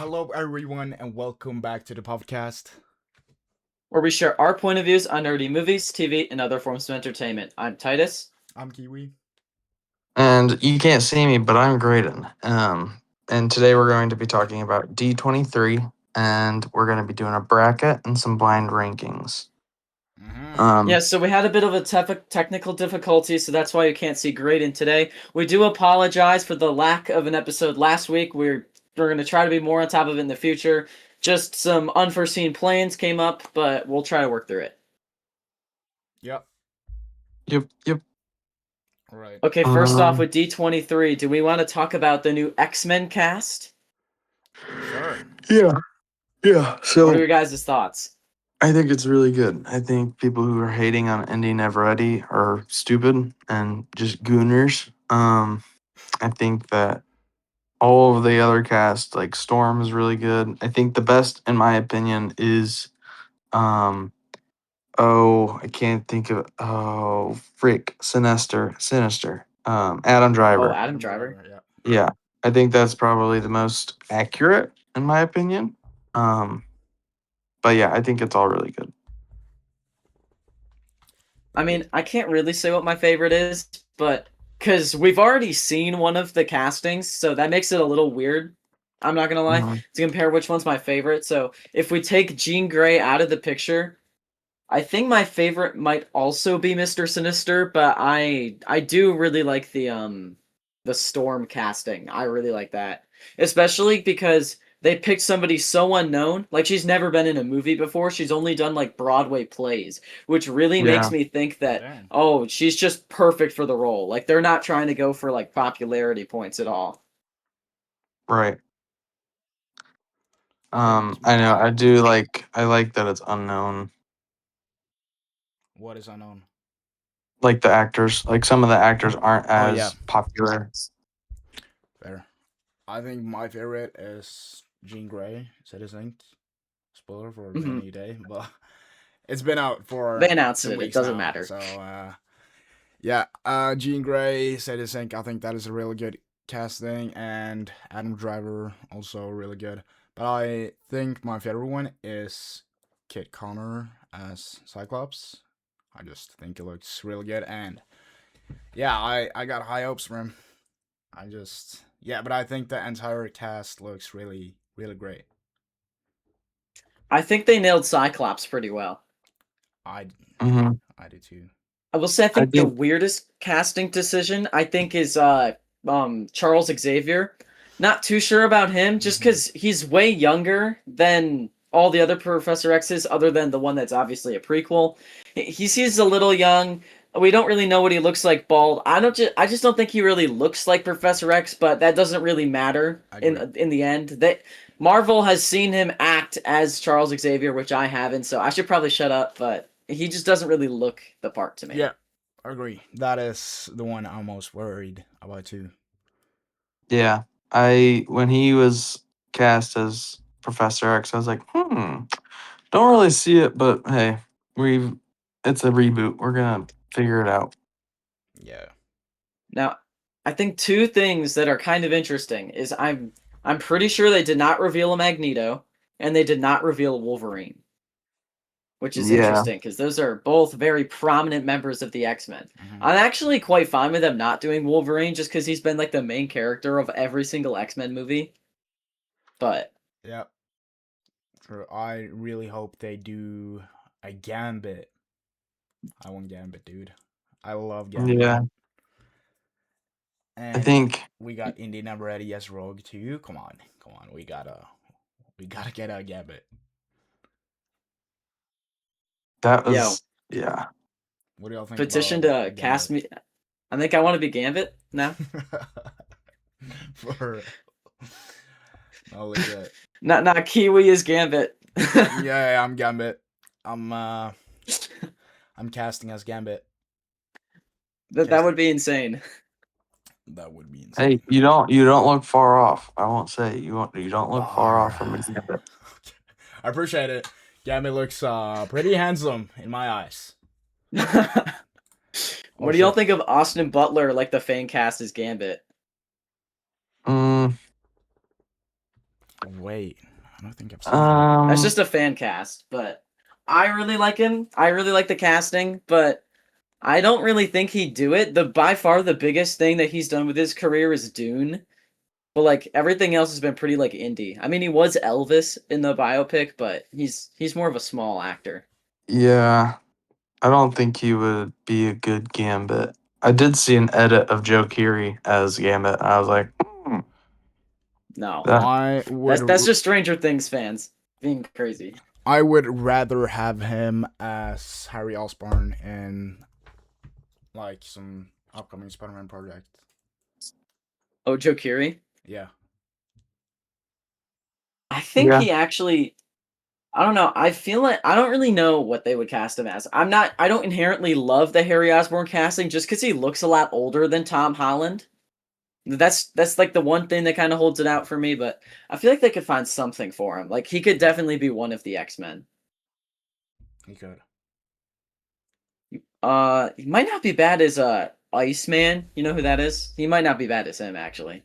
Hello, everyone, and welcome back to the podcast. where we share our point of views on nerdy movies, TV, and other forms of entertainment. I'm Titus. I'm Kiwi. And you can't see me, but I'm Graydon. And today we're going to be talking about D23, and we're going to be doing a bracket and some blind rankings. Yeah, so we had a bit of a technical difficulty, so that's why you can't see Graydon today. We do apologize for the lack of an episode last week. We're going to try to be more on top of it in the future. Just some unforeseen plans came up, but we'll try to work through it. Yep. Yep. All right. Okay, first off with D23, do we want to talk about the new X-Men cast? Sure. Yeah. So What are your guys' thoughts? I think it's really good. I think people who are hating on Indy Never Ready are stupid and just gooners. I think that all of the other cast, like Storm, is really good. I think the best, in my opinion, is I can't think of Sinister. Adam Oh, Driver. Adam Driver. Yeah. Yeah, I think that's probably the most accurate in my opinion. But yeah, I think it's all really good. I mean, I can't really say what my favorite is, but because we've already seen one of the castings, so that makes it a little weird. I'm not gonna lie Mhm. to compare which one's my favorite. So if we take Jean Grey out of the picture, I think my favorite might also be Mr. Sinister, but I do really like the Storm casting. I really like that. Especially because they picked somebody so unknown. Like she's never been in a movie before. She's only done like Broadway plays, which really makes Yeah, me think that Damn. oh, she's just perfect for the role. Like they're not trying to go for like popularity points at all. right. I think it's I know. more. I like that it's unknown. What is unknown? Like the actors, like some of the actors aren't Oh, yeah. as popular. Fair. I think my favorite is Jean Grey, Citizen. Spoiler for Mhm. any day, but it's been out for They announced some it. It weeks doesn't now. matter. So, yeah. Jean Grey, Citizen. I think that is a really good casting, and Adam Driver also really good. But I think my favorite one is Kit Connor as Cyclops. I just think it looks really good, and yeah, I got high hopes for him. But I think the entire cast looks really great. I think they nailed Cyclops pretty well. I hmm I do too. I will say I I think the think weirdest casting decision I think is Charles Xavier. Not too sure about him just Mhm. because he's way younger than all the other Professor X's, other than the one that's obviously a prequel. He seems a little young. We don't really know what he looks like bald. I just don't think he really looks like Professor X, but that doesn't really matter I agree. in the end. That Marvel has seen him act as Charles Xavier, which I haven't, so I should probably shut up, but he just doesn't really look the part to me. Yeah, I agree. That is the one I'm most worried about too. yeah. I when he was cast as Professor X, I was like, don't really see it, but hey, we've it's a reboot. We're gonna figure it out. Yeah. Now, I think two things that are kind of interesting is I'm pretty sure they did not reveal a Magneto and they did not reveal a Wolverine, which is Yeah. interesting because those are both very prominent members of the X-Men. Mhm. I'm actually quite fine with them not doing Wolverine just because he's been like the main character of every single X-Men movie. But Yeah. True. I really hope they do a Gambit. I want Gambit, dude. I love Gambit. Yeah. I And think we got Indy Number Ready as Rogue too. Come on. We gotta get a Gambit. that yo, was yeah. What do y'all think petition about to cast Gambit? me. I think I want to be Gambit now. For no legit. Not Kiwi is Gambit. Yeah, I'm Gambit. I'm casting as Gambit. That would be insane. That would be Hey, insane. you don't look far off. I won't say you don't look far off from Alright. it. I appreciate it. Gambit looks pretty handsome in my eyes. Oh What do y'all shit. think of Austin Butler, like the fan cast as Gambit? Mm, Wait, I don't think I've seen him. That's just a fan cast, but I really like him. I really like the casting, but I don't really think he'd do it. By far the biggest thing that he's done with his career is Dune. But like everything else has been pretty like indie. I mean, he was Elvis in the biopic, but he's more of a small actor. Yeah, I don't think he would be a good Gambit. I did see an edit of Joe Keery as Gambit. And I was like, No, that. I that's would just Stranger Things fans being crazy. I would rather have him as Harry Osborn in like some upcoming Spider-Man project. Oh, Joe Keery. Yeah. I think Yeah. he actually. I don't know. I feel like I don't really know what they would cast him as. I don't inherently love the Harry Osborn casting just because he looks a lot older than Tom Holland. That's like the one thing that kind of holds it out for me. But I feel like they could find something for him. Like he could definitely be one of the X-Men. He could. He might not be bad as Iceman. You know who that is? He might not be bad as him actually.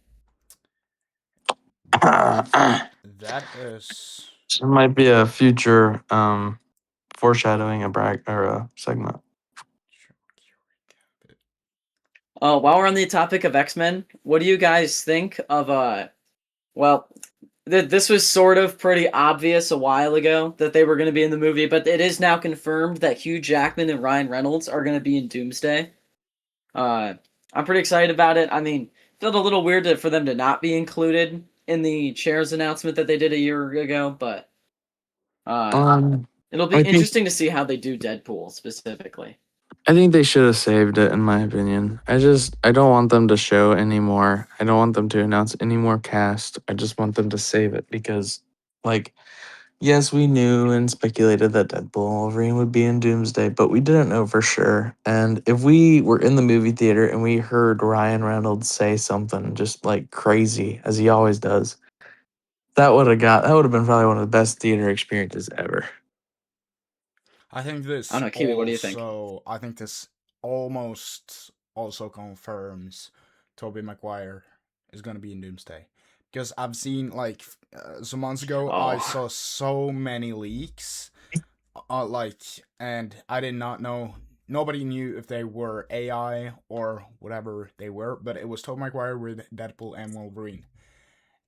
That is. It might be a future foreshadowing a brag or a segment. While we're on the topic of X-Men, what do you guys think of well, this was sort of pretty obvious a while ago that they were going to be in the movie, but it is now confirmed that Hugh Jackman and Ryan Reynolds are going to be in Doomsday. I'm pretty excited about it. I mean, felt a little weird for them to not be included in the Chairs announcement that they did a year ago, but it'll be I think interesting to see how they do Deadpool specifically. I think they should have saved it in my opinion. I don't want them to show anymore. I don't want them to announce any more cast. I just want them to save it because like yes, we knew and speculated that Deadpool and Wolverine would be in Doomsday, but we didn't know for sure. And if we were in the movie theater and we heard Ryan Reynolds say something just like crazy as he always does, that would have been probably one of the best theater experiences ever. I think I don't this know, Kiwi, what do you think? also. I think this almost also confirms Tobey Maguire is gonna be in Doomsday, because I've seen like some months ago I Oh, saw so many leaks, like, and I did not know. Nobody knew if they were AI or whatever they were, but it was Tobey Maguire with Deadpool and Wolverine.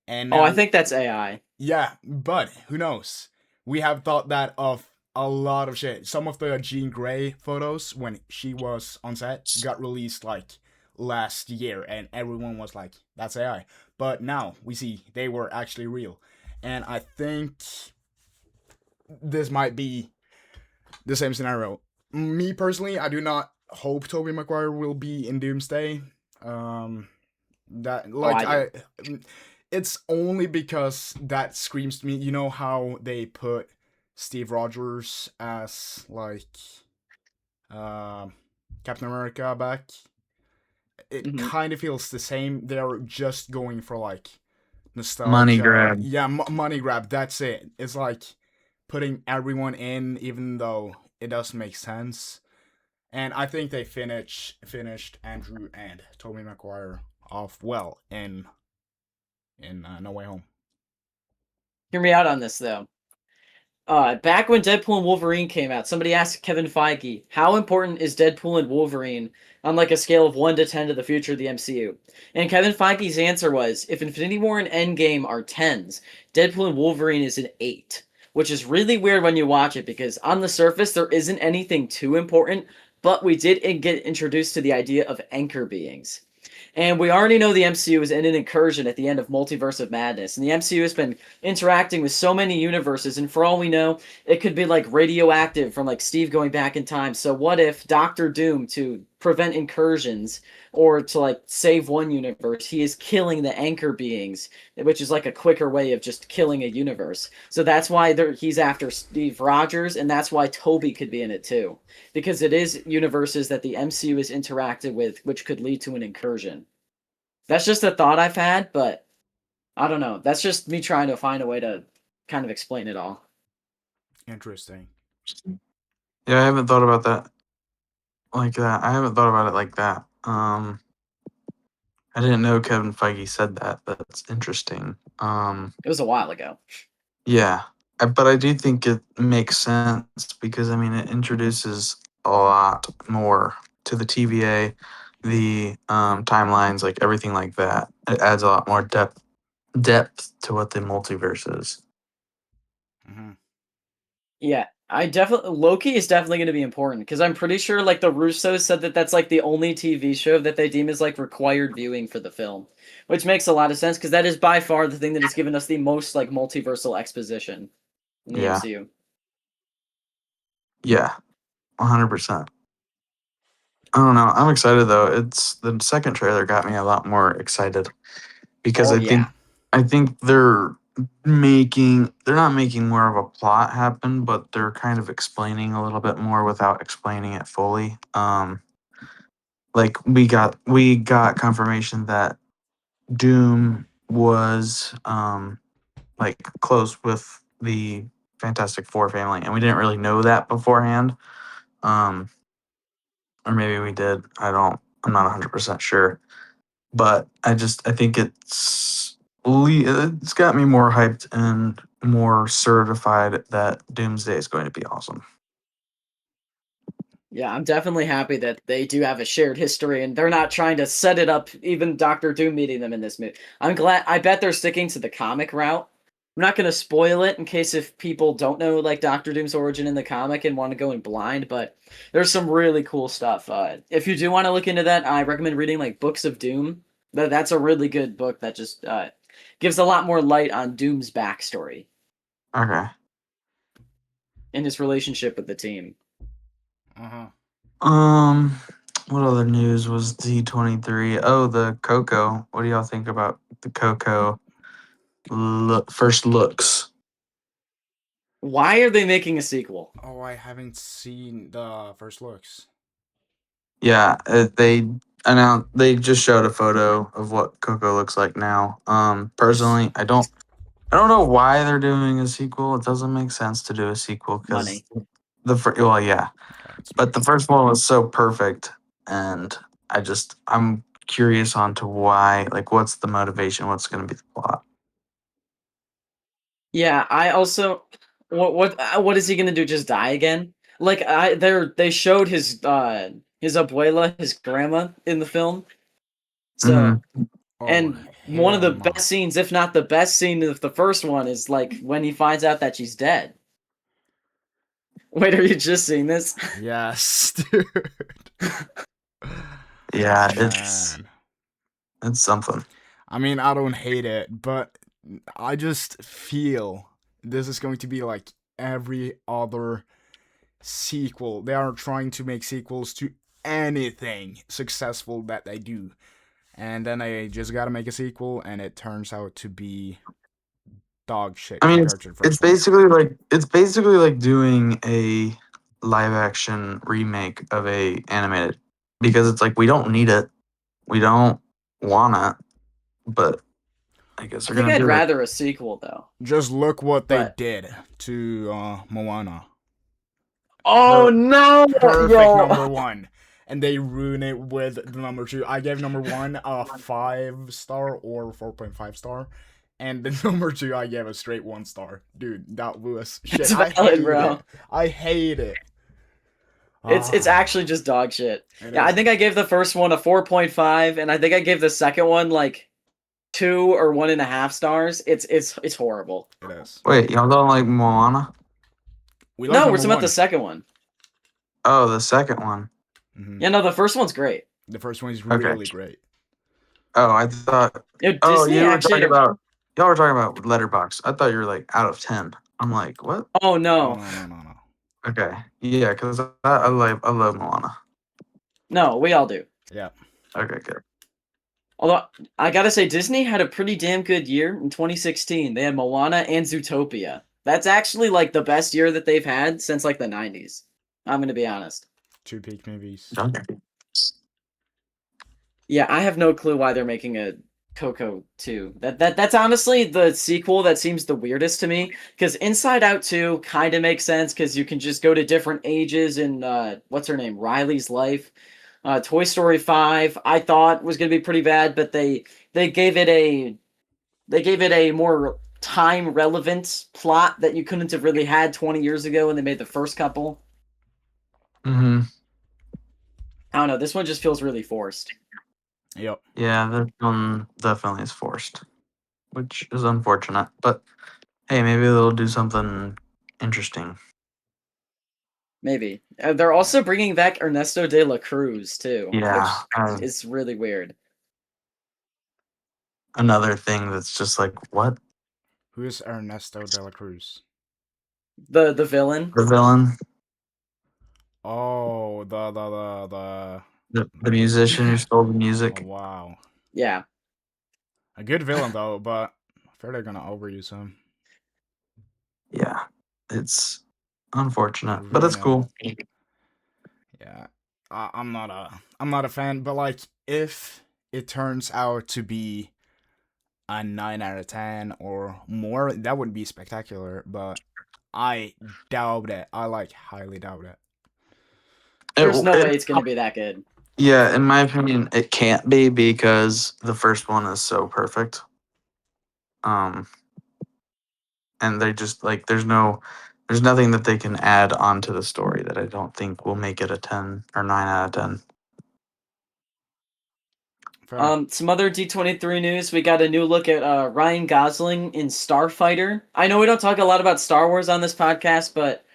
And I now, think that's AI. yeah, but who knows? We have thought that of a lot of shit. Some of the Jean Grey photos when she was on set got released like last year, and everyone was like, that's AI. But now we see they were actually real. And I think this might be the same scenario. Me personally, I do not hope Tobey Maguire will be in Doomsday. That Oh, like I do. it's only because that screams to me. You know how they put Steve Rogers as like um Captain America back. It Hmm. kind of feels the same. They're just going for like Money nostalgia. grab. Yeah, money grab. That's it. It's like putting everyone in, even though it doesn't make sense. And I think they finished Andrew and Tobey Maguire off well in No Way Home. Hear me out on this though. Back when Deadpool and Wolverine came out, somebody asked Kevin Feige, "How important is Deadpool and Wolverine on like a scale of 1 to 10 to the future of the MCU?" And Kevin Feige's answer was, "If Infinity War and Endgame are tens, Deadpool and Wolverine is an 8." Which is really weird when you watch it because on the surface there isn't anything too important, but we did get introduced to the idea of anchor beings. And we already know the MCU is in an incursion at the end of Multiverse of Madness. And the MCU has been interacting with so many universes. And for all we know, it could be like radioactive from like Steve going back in time. So what if Doctor Doom, to prevent incursions or to like save one universe, he is killing the anchor beings, which is like a quicker way of just killing a universe. So that's why he's after Steve Rogers. And that's why Toby could be in it too. Because it is universes that the MCU is interacted with, which could lead to an incursion. That's just a thought I've had, but I don't know. That's just me trying to find a way to kind of explain it all. Interesting. Yeah, I haven't thought about that like that. I haven't thought about it like that. I didn't know Kevin Feige said that. That's interesting. It was a while ago. Yeah, but I do think it makes sense because I mean it introduces a lot more to the TVA, the timelines, like everything like that. It adds a lot more depth to what the multiverse is. Hmm. Yeah, I definitely Loki is definitely going to be important because I'm pretty sure like the Russos said that that's like the only TV show that they deem as like required viewing for the film, which makes a lot of sense because that is by far the thing that has given us the most like multiversal exposition in the Yeah, MCU. yeah, 100%. I don't know. I'm excited though. It's the second trailer got me a lot more excited because Oh I think yeah. I think they're not making more of a plot happen, but they're kind of explaining a little bit more without explaining it fully. Like we got confirmation that Doom was like close with the Fantastic Four family, and we didn't really know that beforehand. Um, or maybe we did. I'm not 100% sure, but I think it's got me more hyped and more certified that Doomsday is going to be awesome. Yeah, I'm definitely happy that they do have a shared history and they're not trying to set it up, even Doctor Doom meeting them in this movie. I'm glad, I bet they're sticking to the comic route. I'm not going to spoil it in case if people don't know like Doctor Doom's origin in the comic and want to go in blind, but there's some really cool stuff. If you do want to look into that, I recommend reading like Books of Doom. That's a really good book that just gives a lot more light on Doom's backstory Okay. and his relationship with the team. Uh-huh. Um, what other news was D23? Oh, the Coco. What do y'all think about the Coco first looks? Why are they making a sequel? Oh, I haven't seen the first looks. Yeah, they just showed a photo of what Coco looks like now. It's Personally, I don't know why they're doing a sequel. It doesn't make sense to do a sequel because Money. well, yeah, it's but the money. first one was so perfect, and I'm curious on to why. Like, what's the motivation? What's going to be the plot? Yeah, I also what is he gonna do? Just die again? Like they showed his abuela, his grandma in the film. So Hmm. Oh and one of hell the no. best scenes, if not the best scene of the first one, is like when he finds out that she's dead. Wait, are you just seeing this? Yes, dude. Yeah, Man. it's something. I mean, I don't hate it, but I just feel this is going to be like every other sequel. They are trying to make sequels to anything successful that they do. And then they just gotta make a sequel, and it turns out to be dog shit I mean, compared to the first one. it's basically like doing a live action remake of a animated because it's like we don't need it, we don't want it, but I guess I they're think gonna I'd do it. rather a sequel though. Just look what they But did to Moana. oh Per- no, Perfect yo, number one. And they ruin it with the number two. I gave number one a 5 star or 4.5 star. And the number two, I gave a straight 1 star. Dude, that was shit. it's I valid, hate bro. it. I hate it. It's Ah, actually just dog shit. it Yeah, I is. think I gave the first one a 4.5, and I think I gave the second one like 2 or 1.5 stars. It's horrible. It is. Wait, y'all don't like Moana? We like No, we're number talking about the one. second one. Oh, the second one. Hmm. Yeah, no, the first one's great. The first one is Okay. really great. Oh, I thought. You know, Oh, Disney you were talking actually. about. Y'all were talking about Letterbox. I thought you were like out of 10. I'm like, what? Oh Oh, no, no, no, no, no. Okay, yeah, because I love Moana. no, we all do. Yeah. Okay, good. Although I gotta say, Disney had a pretty damn good year in 2016. They had Moana and Zootopia. That's actually like the best year that they've had since like the 90s. I'm gonna be honest. Two peak movies. Okay. Yeah, I have no clue why they're making a Coco 2. That's honestly the sequel that seems the weirdest to me because Inside Out 2 kind of makes sense because you can just go to different ages in what's her name, Riley's life. Toy Story 5, I thought was going to be pretty bad, but they gave it a more time relevant plot that you couldn't have really had 20 years ago when they made the first couple. Mm-hmm. I don't know. This one just feels really forced. Yep. Yeah, this one definitely is forced, which is unfortunate. But hey, maybe they'll do something interesting. Maybe. They're also bringing back Ernesto de la Cruz too, Yeah, which is really weird. another thing that's just like, what? Who is Ernesto de la Cruz? The villain. The villain? Oh, The musician who stole the Oh music? wow, Yeah. a good villain though, but I fear they're gonna overuse him. Yeah, it's unfortunate, but it's Ruin cool. it. Yeah, I'm not a fan, but like if it turns out to be a 9 out of 10 or more, that would be spectacular. But I doubt it. I like highly doubt it. There's no way It, it's going to be that good. yeah, in my opinion, it can't be because the first one is so perfect. Um, and they just like there's nothing that they can add onto the story that I don't think will make it a 10 or 9 out of 10. Fair. Some other D23 news. We got a new look at Ryan Gosling in Starfighter. I know we don't talk a lot about Star Wars on this podcast, but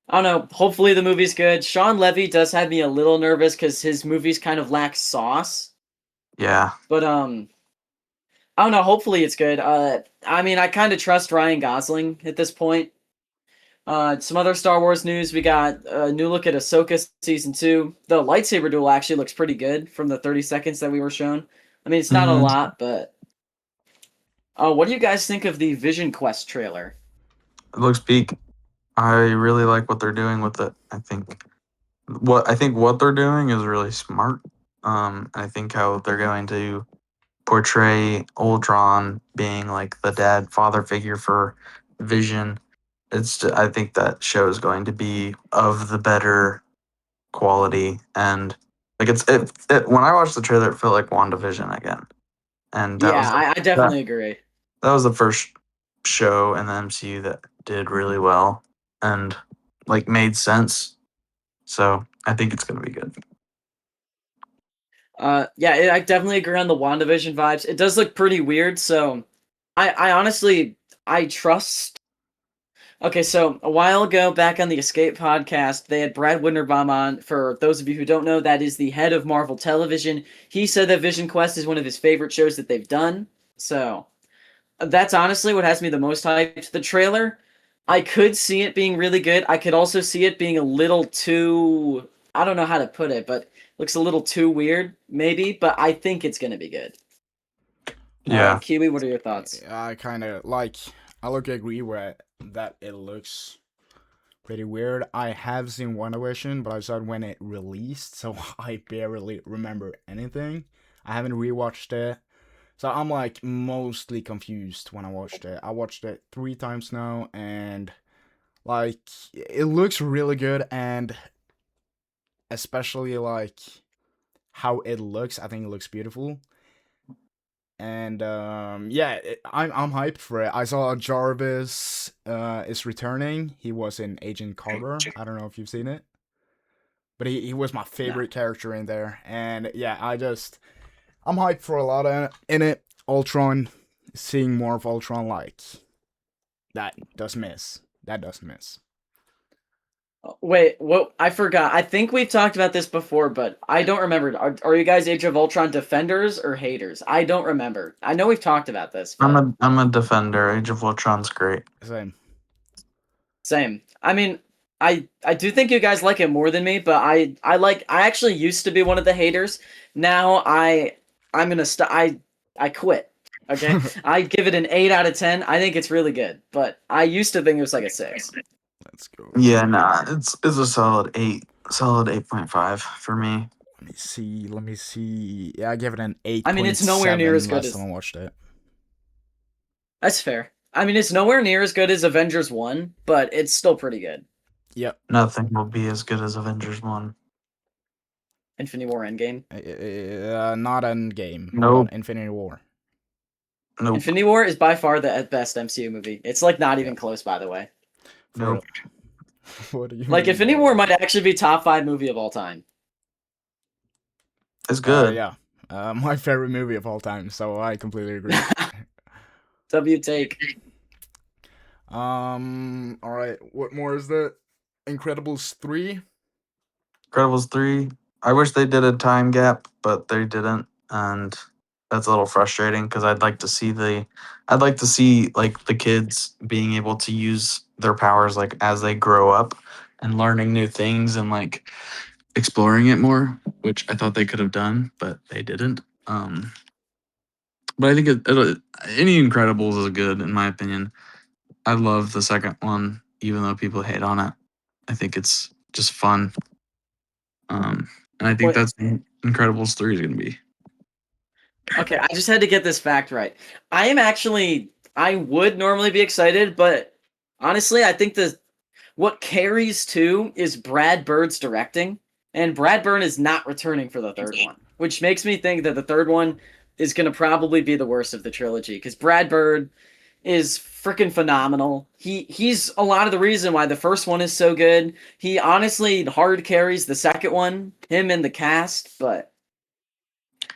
I don't know. Hopefully the movie's good. Sean Levy does have me a little nervous because his movies kind of lack sauce. Yeah. But I don't know. Hopefully it's good. I mean, I kind of trust Ryan Gosling at this point. Some other Star Wars news. We got a new look at Ahsoka season 2. The lightsaber duel actually looks pretty good from the 30 seconds that we were shown. I mean, it's not a Mhm. lot, but what do you guys think of the Vision Quest trailer? It looks peak. I really like what they're doing with it. I think what they're doing is really smart. I think how they're going to portray Ultron being like the dad father figure for Vision. I think that show is going to be of the better quality, and like when I watched the trailer, it felt like WandaVision again, and Yeah, I that, definitely agree. that was the first show in the MCU that did really well and like made sense. So I think it's gonna be good. Yeah, I definitely agree on the WandaVision vibes. It does look pretty weird, so I honestly I trust. Okay, so a while ago, back on the Escape podcast, they had Brad Winterbottom on. For those of you who don't know, that is the head of Marvel Television. He said that Vision Quest is one of his favorite shows that they've done. So that's honestly what has me the most hyped. The trailer, I could see it being really good. I could also see it being a little too. I don't know how to put it, but looks a little too weird, maybe. But I think it's gonna be good. Yeah, Kiwi, what are your thoughts? I kind of like. I look agree with that. It looks pretty weird. I have seen WandaVision, but I saw it when it released, so I barely remember anything. I haven't rewatched it, so I'm like mostly confused when I watched it. I watched it 3 times now, and like it looks really good, and especially like how it looks. I think it looks beautiful. And yeah, I'm hyped for it. I saw Jarvis is returning. He was in Agent Carter. I don't know if you've seen it, but he was my No. favorite character in there. And yeah, I'm hyped for a lot in it. Ultron, seeing more of Ultron, like that does miss. That does miss. Wait, what? I forgot. I think we've talked about this before, but I don't remember. Are you guys Age of Ultron defenders or haters? I don't remember. I know we've talked about this, but I'm a defender. Age of Ultron's great. Same. same. I mean, I do think you guys like it more than me, but I actually used to be one of the haters. Now I'm gonna stop. I quit. Okay, I give it an 8 out of 10. I think it's really good, but I used to think it was like a 6. Let's go. Yeah, nah, it's a solid 8, solid 8.5 for me. Let me see. Let me see. Yeah, I give it an I mean, it's nowhere near 8.7 as good last time as. I watched it. That's fair. I mean, it's nowhere near as good as Avengers 1, but it's still pretty good. Yep. Nothing will be as good as Avengers 1. Infinity War Endgame. Not Endgame. Nope. But Infinity War. Nope. Infinity War is by far the best MCU movie. It's like not even Yeah. close, by the way. For Nope. real. What do you Like mean, Infinity bro? War might actually be top 5 movie of all time. It's good. Yeah. My favorite movie of all time. So I completely agree. W take. All right. What more is there? Incredibles 3. Incredibles 3. I wish they did a time gap, but they didn't, and that's a little frustrating because I'd like to see like the kids being able to use their powers like as they grow up and learning new things and like exploring it more, which I thought they could have done, but they didn't. But I think any Incredibles is good in my opinion. I love the second one, even though people hate on it. I think it's just fun. And I think Wait, that's what Incredibles 3 is going to be. okay, I just had to get this fact right. I would normally be excited, but honestly, I think what carries too is Brad Bird's directing, and Brad Bird is not returning for the third one, which makes me think that the third one is going to probably be the worst of the trilogy because Brad Bird is freaking phenomenal. He's a lot of the reason why the first one is so good. He honestly hard carries the second one, him and the cast, but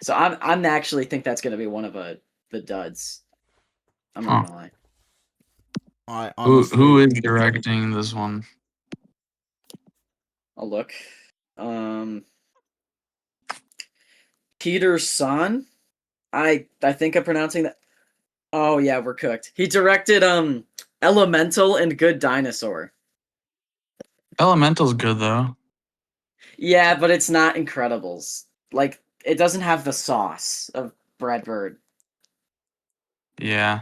so I'm actually think that's going to be one of the duds. I'm not Huh. gonna lie. I Who honestly. is directing this one? I'll look. Peter Son. I think I'm pronouncing that. Oh yeah, we're cooked. He directed Elemental and Good Dinosaur. Elemental's good though. Yeah, but it's not Incredibles. Like it doesn't have the sauce of Brad Bird. Yeah.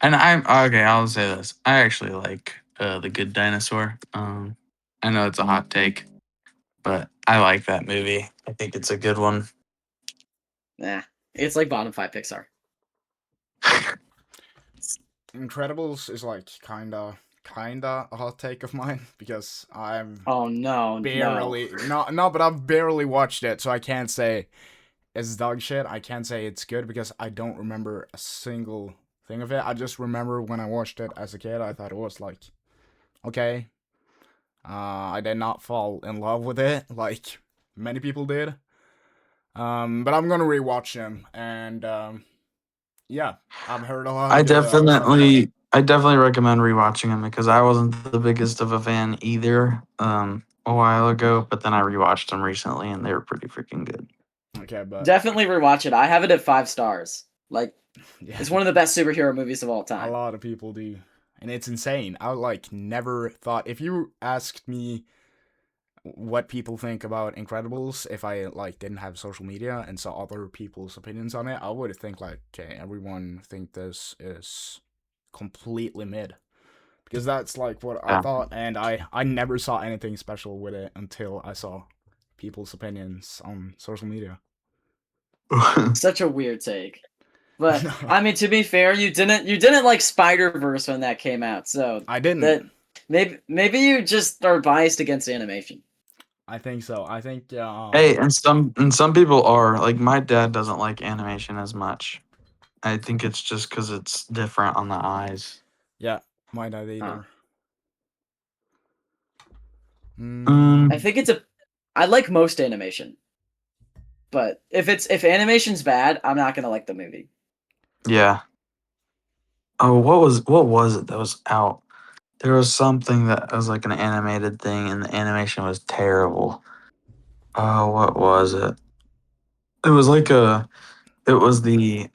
And I'm okay, I'll say this. I actually like The Good Dinosaur. I know it's a hot take, but I like that movie. I think it's a good one. Nah, it's like bottom 5 Pixar. Incredibles is like kinda a hot take of mine because I'm Oh no, no. barely no, but I've barely watched it, so I can't say it's dog shit. I can't say it's good because I don't remember a single thing of it. I just remember when I watched it as a kid, I thought it was like okay. I did not fall in love with it like many people did. But I'm gonna rewatch them, and yeah, I've heard a lot I of good stuff about it. definitely recommend rewatching them because I wasn't the biggest of a fan either a while ago, but then I rewatched them recently and they were pretty freaking good. Okay, but Definitely rewatch it. I have it at 5 stars. Like yeah, it's one of the best superhero movies of all a time. lot of people do, and it's insane. I like never thought if you asked me what people think about Incredibles if I like didn't have social media and saw other people's opinions on it, I would think like, okay, everyone think this is completely mid. Because that's like what I Yeah. thought, and I never saw anything special with it until I saw people's opinions on social media. Such a weird take. But I mean, to be fair, you didn't like Spider-Verse when that came out, so I didn't. that maybe you just are biased against animation. I think so. I think Hey, and some people are like my dad doesn't like animation as much. I think it's just because it's different on the eyes. yeah, might not Huh. either. I Um, think I like most animation, but if animation's bad, I'm not gonna like the movie. yeah. Oh, what was it that was out? There was something that was like an animated thing, and the animation was terrible. Oh, what was it? It was like it was the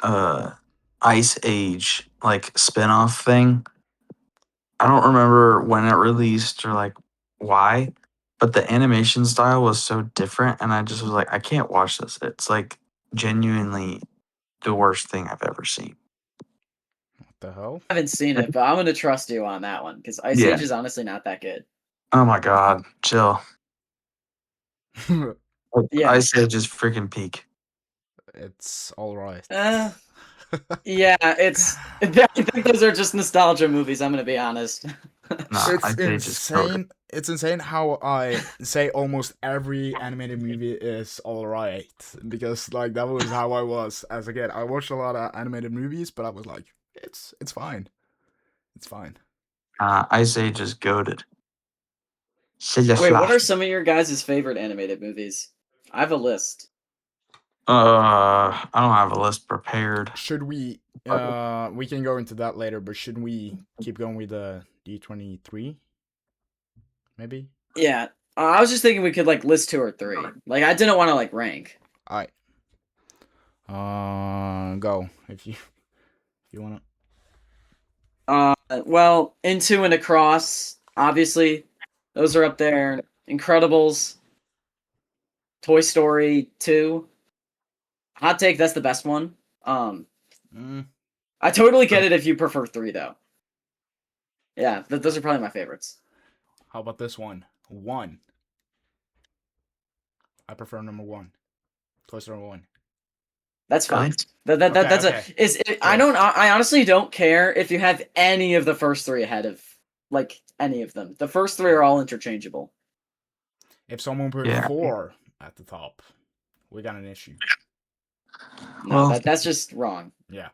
Ice Age like spin-off thing. I don't remember when it released or like why, but the animation style was so different and I just was like, I can't watch this. It's like genuinely the worst thing I've ever seen. What the hell? I haven't seen it, but I'm gonna trust you on that one because Ice Yeah. Age is honestly not that good. Oh my god, chill. Yeah. Ice Age is freaking peak. It's all right. Yeah, I think those are just nostalgia movies. I'm gonna be honest. Nah, It's Ice Age is so good. insane. it's insane how I say almost every animated movie is alright, because like that was how I was as a kid. I watched a lot of animated movies, but I was like, it's fine, it's fine. Ice Age is goated. Wait, what are some of your guys' favorite animated movies? I have a list. I don't have a list prepared. Should we? We can go into that later, but should we keep going with the D23? Maybe. Yeah, I was just thinking we could like list 2 or 3. Like I didn't want to like rank. Alright. Go if you wanna. Well, Into and Across, obviously, those are up there. Incredibles, Toy Story 2. Hot take, that's the best one. I totally get it if you prefer 3 though. Yeah, those are probably my favorites. How about this one? 1. I prefer number 1. Toy Story 1. That's fine. Really? That's Okay. I honestly don't care if you have any of the first 3 ahead of like any of them. The first 3 are all interchangeable. If someone put Yeah. 4 at the top, we got an issue. No, Well- that's just wrong. Yeah.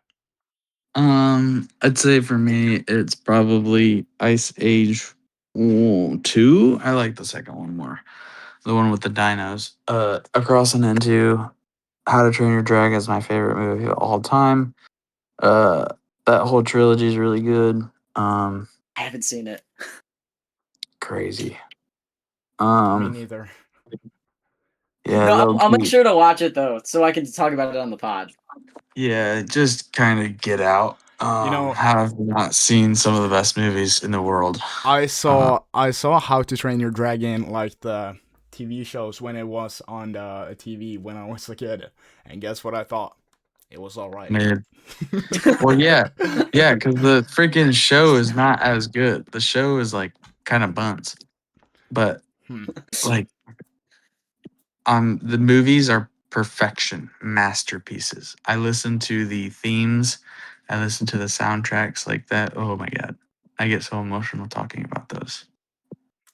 I'd say for me, it's probably Ice Age 2. I like the second one more. The one with the dinos. Across and Into, How to Train Your Dragon is my favorite movie of all time. That whole trilogy is really good. I haven't seen it. Crazy. Me neither. Yeah, No, I'll make low-key. sure to watch it though, so I can talk about it on the pod. Yeah, just kind of get out. You know- Have not seen some of the best movies in the world. I saw How to Train Your Dragon, like the TV shows, when it was on the TV when I was a kid, and guess what I thought? It was alright. Man. Well, yeah, because the freaking show is not as good. The show is like kind of buns, but like, the movies are perfection, masterpieces. I listen to the themes, I listen to the soundtracks like that. Oh my god, I get so emotional talking about those.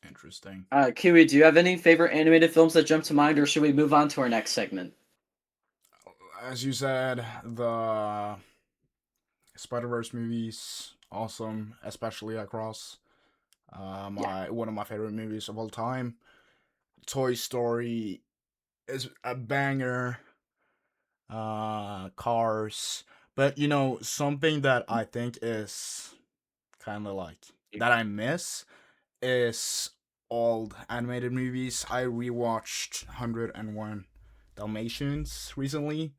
Interesting. Kiwi, do you have any favorite animated films that jump to mind, or should we move on to our next segment? As you said, the Spider-Verse movies, awesome, especially Across. One of my favorite movies of all time. Toy Story is a banger. Cars, but you know, something that I think is kind of like that I miss is old animated movies. I rewatched 101 Dalmatians recently,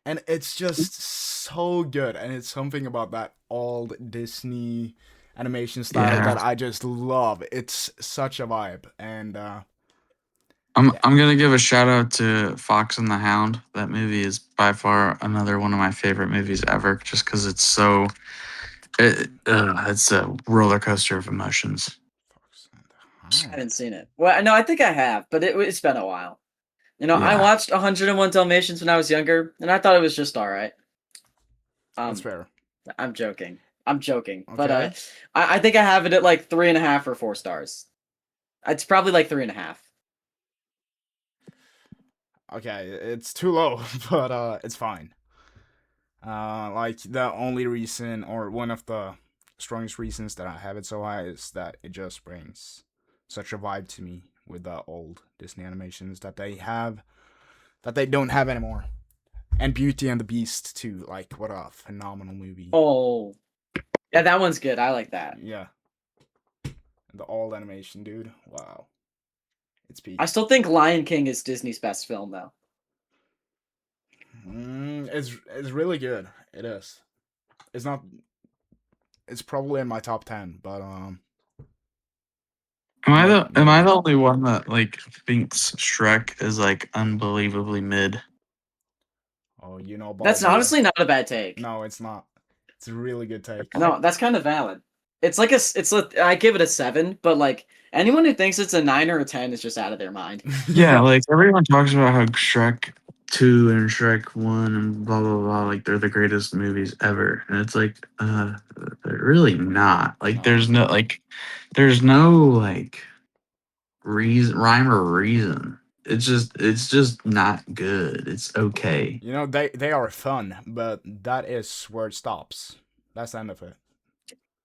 and it's just so good, and it's something about that old Disney animation style Yeah. that I just love. It's such a vibe, and I'm gonna give a shout out to Fox and the Hound. That movie is by far another one of my favorite movies ever, just because it's so. It's a roller coaster of emotions. I haven't seen it. Well, no, I think I have, but it's been a while. You know, I Yeah. watched 101 Dalmatians when I was younger, and I thought it was just all right. That's fair. I'm joking. But Okay. I think I have it at like 3.5 or 4 stars. It's probably like 3.5. Okay, it's too low, but it's fine. Like the only reason, or one of the strongest reasons that I have it so high, is that it just brings such a vibe to me with the old Disney animations that they have, that they don't have anymore. And Beauty and the Beast too. Like, what a phenomenal movie. Oh, yeah, that one's good. I like that. Yeah. The old animation, dude. Wow. It's peak. I still think Lion King is Disney's best film, though. It's really good. It is. It's not. It's probably in my top 10, but Am I the only one that like thinks Shrek is like unbelievably mid? Oh, you know, That's Baldur. honestly not a bad take. No, it's not. It's a really good take. No, that's kind of valid. It's like I give it a 7, but like anyone who thinks it's a 9 or a 10 is just out of their mind. Yeah, like everyone talks about how Shrek 2 and Shrek 1 and blah blah blah, like they're the greatest movies ever. And it's like, they're really not. Like No. there's no like rhyme or reason. It's just not good. It's okay. You know, they are fun, but that is where it stops. That's the end of it.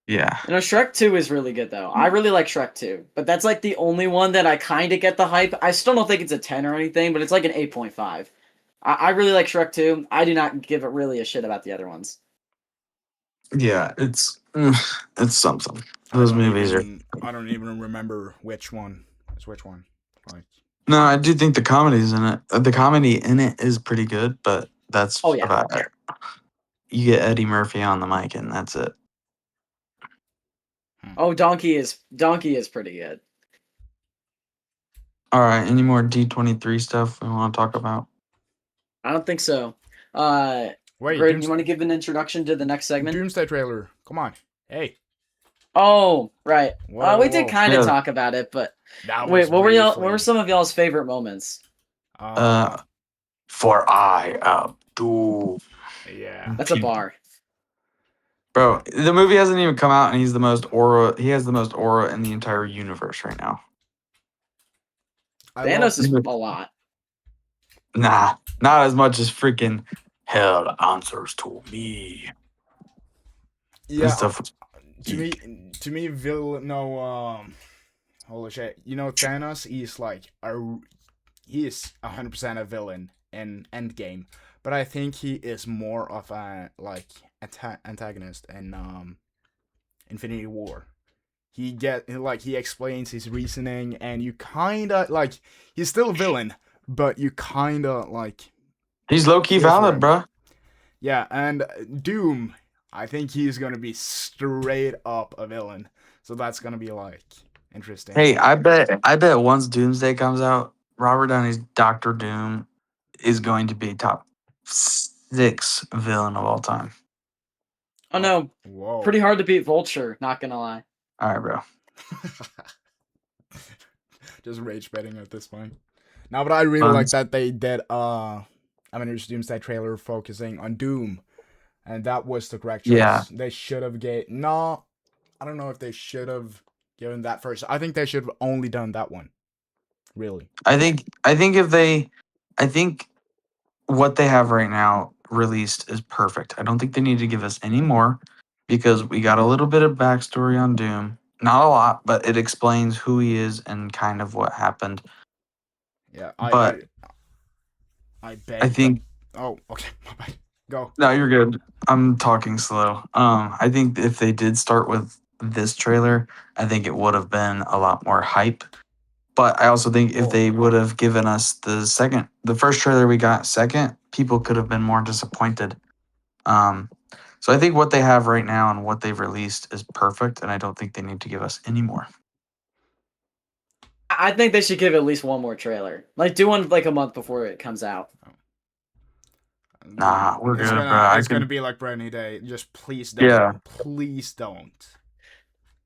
Yeah. You know, Shrek 2 is really good though. I really like Shrek 2, but that's like the only one that I kind of get the hype. I still don't think it's a 10 or anything, but it's like an 8.5. I really like Shrek 2. I do not give it really a shit about the other ones. Yeah, it's something. I Those don't movies are. even I don't even remember which one is which one. Like, No, I do think the comedy's in it. The comedy in it is pretty good, but that's Oh yeah. about it. You get Eddie Murphy on the mic, and that's it. Oh, Donkey is pretty good. All right. Any more D23 stuff we want to talk about? I don't think so. wait, Graydon, you want to give an introduction to the next segment? Doomsday trailer. Come on. Hey. Oh, right. Whoa, We whoa, did whoa. kind of Yeah. talk about it, but That wait, was what were y'all? What were briefly. some of y'all's favorite moments? For I am Doom. Yeah. That's a bar. Bro, the movie hasn't even come out, and he's the most aura. He has the most aura in the entire universe right now. I love Thanos is a lot. Nah, not as much as freaking hell answers to me. Yeah, Stuff. to me no holy shit. You know Thanos is like he is 100% a villain in Endgame, but I think he is more of a like antagonist in Infinity War. He explains his reasoning, and you kinda like he's still a villain, but you kinda like He's low key feel for valid, him. bro. Yeah, and Doom, I think he's gonna be straight up a villain, so that's gonna be like interesting. Hey, I bet once Doomsday comes out, Robert Downey's Doctor Doom is going to be top 6 villain of all time. Oh no, Whoa. pretty hard to beat Vulture. Not gonna lie. All right, bro. Just rage betting at this point. Now, but I really like that they did Avengers Doomsday trailer focusing on Doom, and that was the correct choice. Yeah. They should have no, I don't know if they should have given that first. I think they should have only done that one. Really. I think what they have right now released is perfect. I don't think they need to give us any more because we got a little bit of backstory on Doom. Not a lot, but it explains who he is and kind of what happened. Yeah, But I bet. I think Oh, okay. My bad. Go. no, you're good. I'm talking slow. I think if they did start with this trailer, I think it would have been a lot more hype. But I also think if they would have given us the first trailer we got second, people could have been more disappointed. So I think what they have right now and what they've released is perfect, and I don't think they need to give us any more. I think they should give at least one more trailer. Like do one like a month before it comes out. Nah, we're It's good, bro. gonna be like Brand New Day. Just please don't. Yeah. Please don't.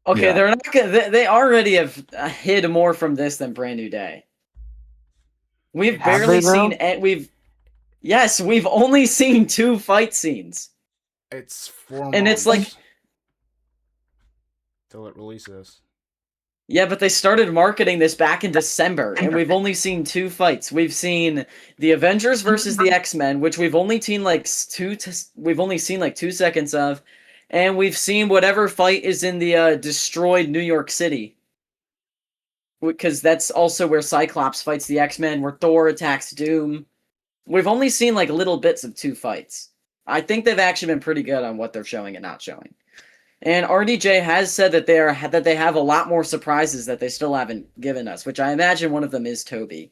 Okay, Yeah. they're not gonna. They already have hid more from this than Brand New Day. We've Have barely they, though? seen. We've only seen 2 fight scenes. It's 4 And months it's like till it releases. yeah, but they started marketing this back in December, and we've only seen 2 fights. We've seen the Avengers versus the X-Men, which we've only seen like 2 seconds of, and we've seen whatever fight is in the destroyed New York City, because that's also where Cyclops fights the X-Men, where Thor attacks Doom. We've only seen like little bits of 2 fights. I think they've actually been pretty good on what they're showing and not showing. And RDJ has said that they have a lot more surprises that they still haven't given us, which I imagine one of them is Toby.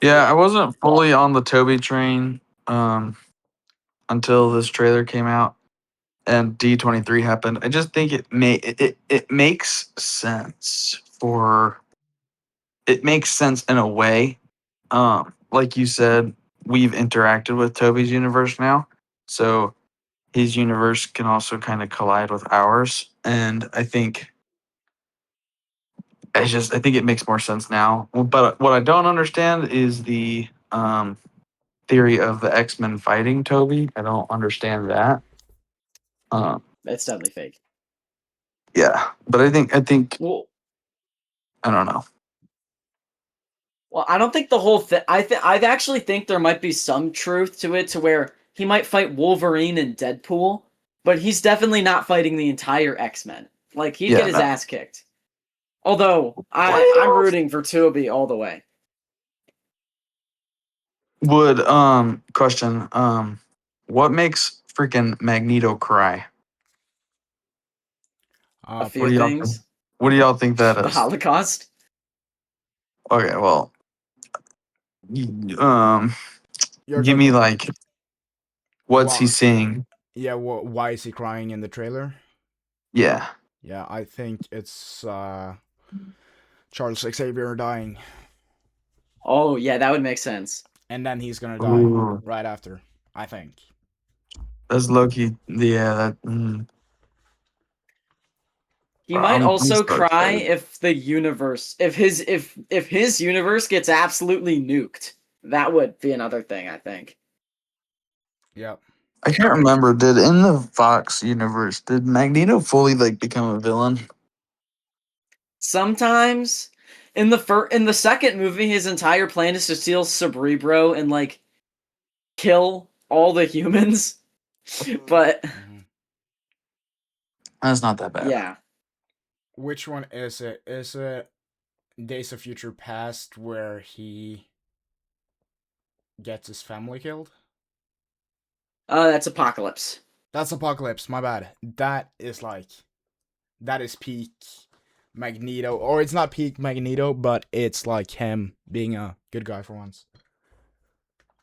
Yeah, I wasn't fully on the Toby train until this trailer came out and D23 happened. I just think it makes sense in a way. Like you said, we've interacted with Toby's universe now, so his universe can also kind of collide with ours, and I think it makes more sense now. But what I don't understand is the theory of the X-Men fighting Toby. I don't understand that. That's definitely fake. Yeah, but I think Well, I don't know. Well, I don't think the whole thing. I actually think there might be some truth to it, to where he might fight Wolverine and Deadpool, but he's definitely not fighting the entire X-Men. Like, he'd get Yeah, his no. ass kicked. Although I'm rooting for Toby all the way. Would question what makes freaking Magneto cry? A What few do y'all think? things. What do y'all think that The is? Holocaust. Okay, well, um, You're give me talking like what's he why? seeing? Yeah, why is he crying in the trailer? Yeah. Yeah, I think it's Charles Xavier dying, Oh yeah, that would make sense. and then he's gonna die Ooh, right after. I think. that's Loki. Yeah, that. He might I'm also so cry excited. if the universe, if his universe gets absolutely nuked. That would be another thing, I think. Yep. I can't remember. Did in the Fox universe did Magneto fully like become a villain? Sometimes in the second movie, his entire plan is to steal Cerebro and like kill all the humans. But Mhm. That's not that bad. yeah. Which one is it? Is it Days of Future Past where he gets his family killed? That's Apocalypse. That's Apocalypse. My bad. That is peak Magneto, or it's not peak Magneto, but it's like him being a good guy for once.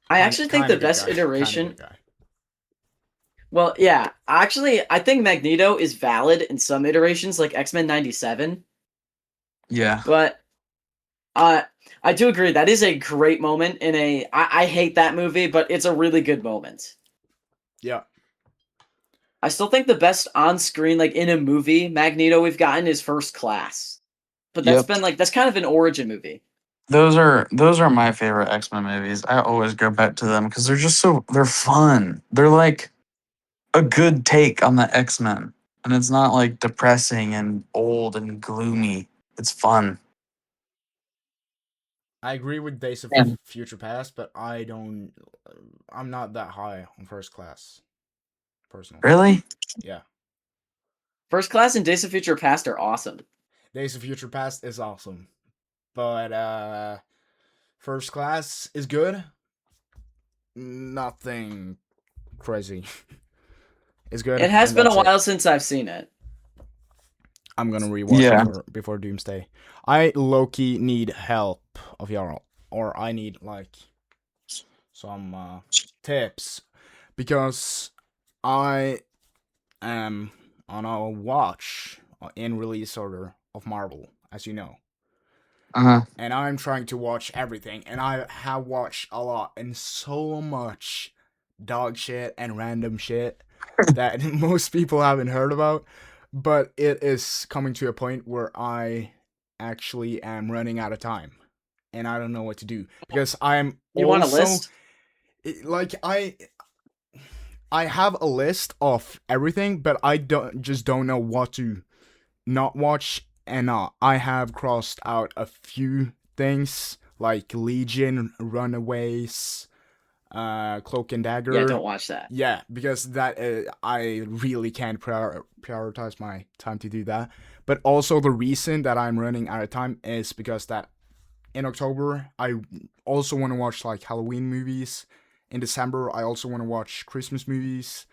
I actually think Kind the of good best guy. Kind of good iteration. guy. Well, yeah, actually, I think Magneto is valid in some iterations, like X-Men '97. Yeah. But uh, I do agree that is a great moment in a. I hate that movie, but it's a really good moment. Yeah. I still think the best on screen, like in a movie, Magneto we've gotten is First Class. But Yep. that's kind of an origin movie. Those are my favorite X-Men movies. I always go back to them because they're fun. They're like a good take on the X-Men. And it's not like depressing and old and gloomy. It's fun. I agree with Days of And Future Past, but I'm not that high on First Class, personally. really? Yeah. First Class and Days of Future Past are awesome. Days of Future Past is awesome, but First Class is good. Nothing crazy. It's good, It has and been a that's it. while since I've seen it. I'm gonna rewatch it Yeah. for before Doomsday. I low-key need help of y'all, or I need like some tips because I am on a watch in release order of Marvel, as you know, Uh-huh. and I'm trying to watch everything, and I have watched a lot and so much dog shit and random shit that most people haven't heard about, but it is coming to a point where I actually am running out of time and I don't know what to do because I'm You want a also list? like I have a list of everything, but I don't know what to not watch, and I have crossed out a few things like Legion, Runaways, Cloak and Yeah, Dagger. don't watch that. Yeah, because that I really can't prioritize my time to do that. But also the reason that I'm running out of time is because that in October I also want to watch like Halloween movies. In December I also want to watch Christmas movies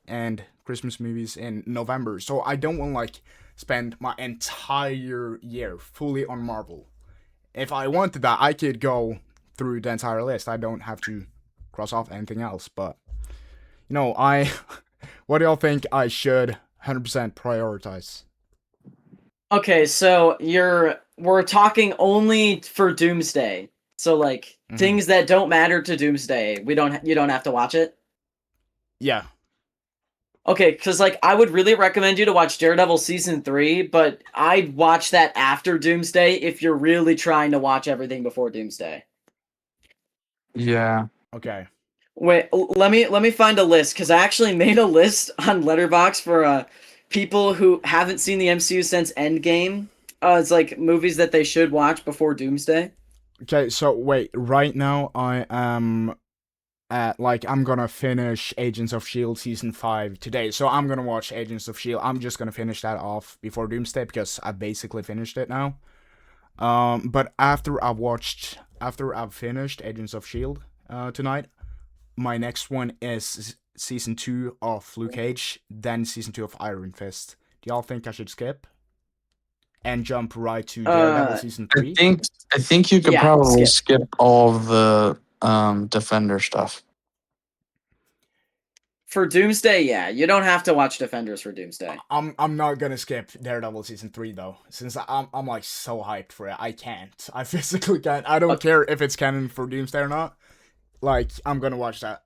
and Christmas movies in November. So I don't want to like spend my entire year fully on Marvel. If I wanted that, I could go through the entire list. I don't have to cross off anything else. But I what do y'all think I should 100% prioritize? Okay, so we're talking only for Doomsday. So like Mm-hmm. things that don't matter to Doomsday, you don't have to watch it. Yeah. Okay, because like I would really recommend you to watch Daredevil season 3, but I'd watch that after Doomsday if you're really trying to watch everything before Doomsday. Yeah. Okay. Wait, let me find a list because I actually made a list on Letterboxd for people who haven't seen the MCU since Endgame. it's like movies that they should watch before Doomsday. Okay, so wait, right now I am I'm gonna finish Agents of Shield season 5 today. So I'm gonna watch Agents of Shield. I'm just gonna finish that off before Doomsday because I basically finished it now. But after I've finished Agents of Shield tonight, my next one is season 2 of Luke Cage, then season 2 of Iron Fist. Do y'all think I should skip and jump right to Daredevil Uh, season I 3? think I think you could Yeah, probably skip. skip all of the Defender stuff. For Doomsday, yeah, you don't have to watch Defenders for Doomsday. I'm not gonna skip Daredevil season 3 though, since I'm like so hyped for it. I can't. I physically can't. I don't care if it's canon for Doomsday or not. Like I'm gonna watch that.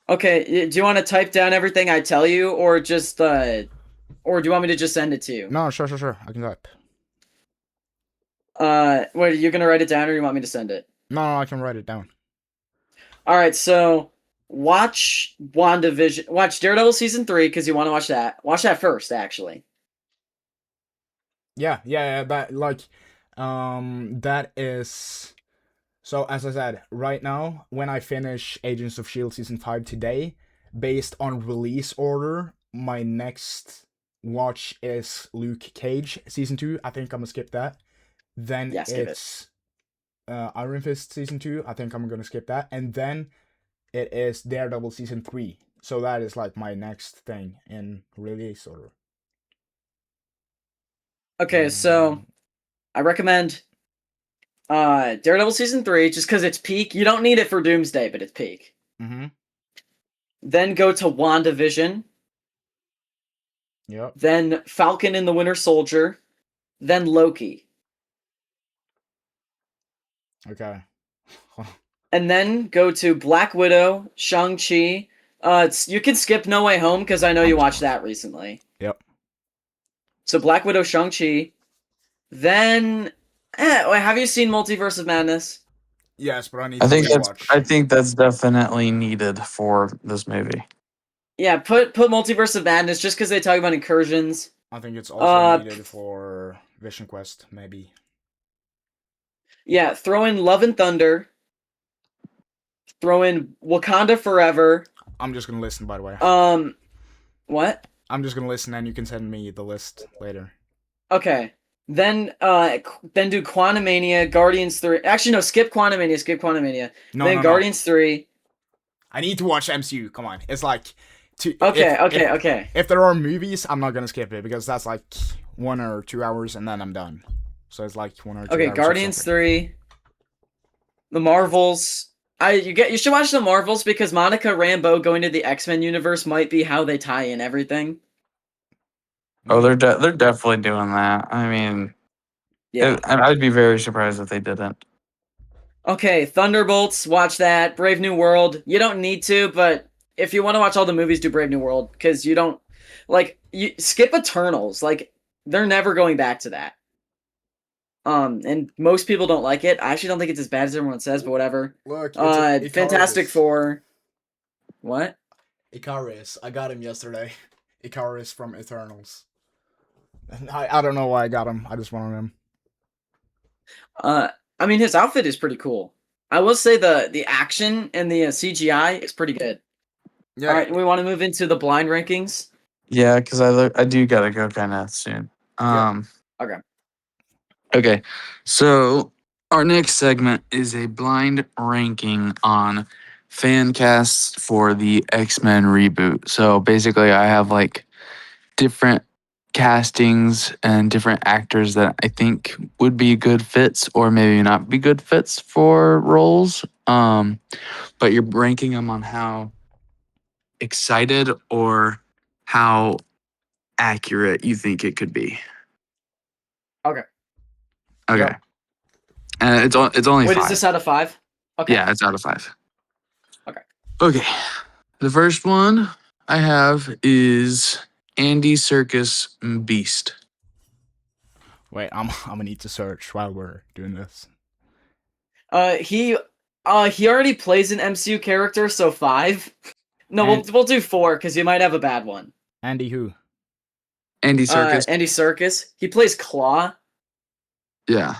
Okay, do you want to type down everything I tell you, or or do you want me to just send it to you? No, sure. I can type. Wait, are you gonna write it down, or you want me to send it? No, I can write it down. All right, so watch WandaVision. Watch Daredevil season 3 because you want to watch that. Watch that first, actually. Yeah. That is. So as I said, right now when I finish Agents of Shield season 5 today, based on release order, my next watch is Luke Cage season 2. I think I'm gonna skip that. Then Yeah, skip it. it's Iron Fist season 2. I think I'm gonna skip that, and then it is Daredevil season 3. So that is like my next thing in release order. Okay, so Mm, I recommend Daredevil season 3 just because it's peak. You don't need it for Doomsday, but it's peak. mm-hmm. Then go to WandaVision. Yep. Then Falcon and the Winter Soldier. Then Loki. Okay. And then go to Black Widow, Shang-Chi. You can skip No Way Home because I know you watched that recently. Yep. So Black Widow, Shang-Chi. Then, wait, have you seen Multiverse of Madness? Yes, but I need I to think rewatch. I think that's definitely needed for this movie. Yeah, put Multiverse of Madness just because they talk about incursions. I think it's also needed for Vision Quest, maybe. Yeah, throw in Love and Thunder. Throw in Wakanda Forever. I'm just gonna listen, by the way. What? I'm just gonna listen, and you can send me the list later. Okay. Then do Quantumania, Guardians 3. Actually, no, skip Quantumania. No, then no. Guardians 3. I need to watch MCU. Come on, it's like, Okay. If there are movies, I'm not gonna skip it because that's like 1 or 2 hours, and then I'm done. So it's like 1 or 2 hours. Okay, Guardians 3. The Marvels. You should watch the Marvels because Monica Rambeau going to the X-Men universe might be how they tie in everything. Oh, they're definitely doing that. I mean, Yeah. I'd be very surprised if they didn't. Okay, Thunderbolts, watch that. Brave New World. You don't need to, but if you want to watch all the movies, do Brave New World because you don't you skip Eternals. Like they're never going back to that. And most people don't like it. I actually don't think it's as bad as everyone says, but whatever. Look, It's Fantastic Four. What? Icarus. I got him yesterday. Icarus from Eternals. I don't know why I got him. I just wanted him. I mean, his outfit is pretty cool. I will say the action and the CGI is pretty good. Yeah. All right, we want to move into the blind rankings. Yeah, because I do gotta go kind of soon. Okay. Okay, so our next segment is a blind ranking on fan casts for the X-Men reboot. So basically, I have like different castings and different actors that I think would be good fits or maybe not be good fits for roles. But you're ranking them on how excited or how accurate you think it could be. Okay. Okay. Yep. And it's only Wait, 5. is this out of 5? Okay. Yeah, it's out of 5. Okay. Okay. The first one I have is Andy Serkis Beast. Wait, I'm gonna need to search while we're doing this. He already plays an MCU character, so 5. No, And- we'll do 4 because you might have a bad one. Andy who? Andy Serkis. Andy Serkis. He plays Claw. Yeah.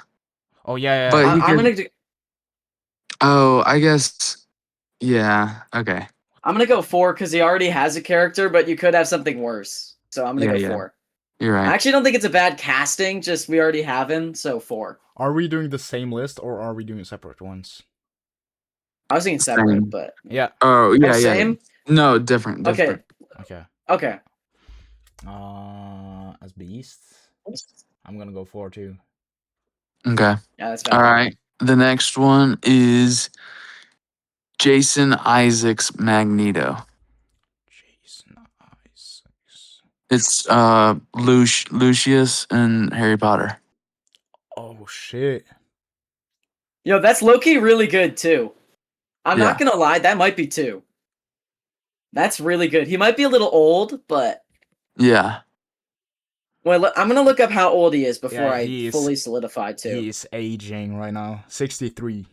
Oh yeah, But yeah. he I'm could. gonna do, Oh, I guess. Yeah. Okay. I'm gonna go 4 because he already has a character, but you could have something worse. So I'm gonna Yeah. go Yeah. 4. You're I right. actually don't think it's a bad casting. Just we already have him, so 4. Are we doing the same list or are we doing separate ones? I was thinking separate, Same. but Yeah. Oh oh, yeah. Yeah. same. No, different. Okay, Different. Okay. okay. As Beast, I'm gonna go 4 too. Okay. Yeah, that's All valid. right. The next one is Jason Isaacs Magneto. Jason Isaacs. It's Lucius and Harry Potter. Oh shit. Yo, that's low-key really good too. I'm Yeah. not gonna lie, that might be 2. That's really good. He might be a little old, but Yeah. well, I'm gonna look up how old he is before Yeah, I fully solidify too. he is aging right now. 63.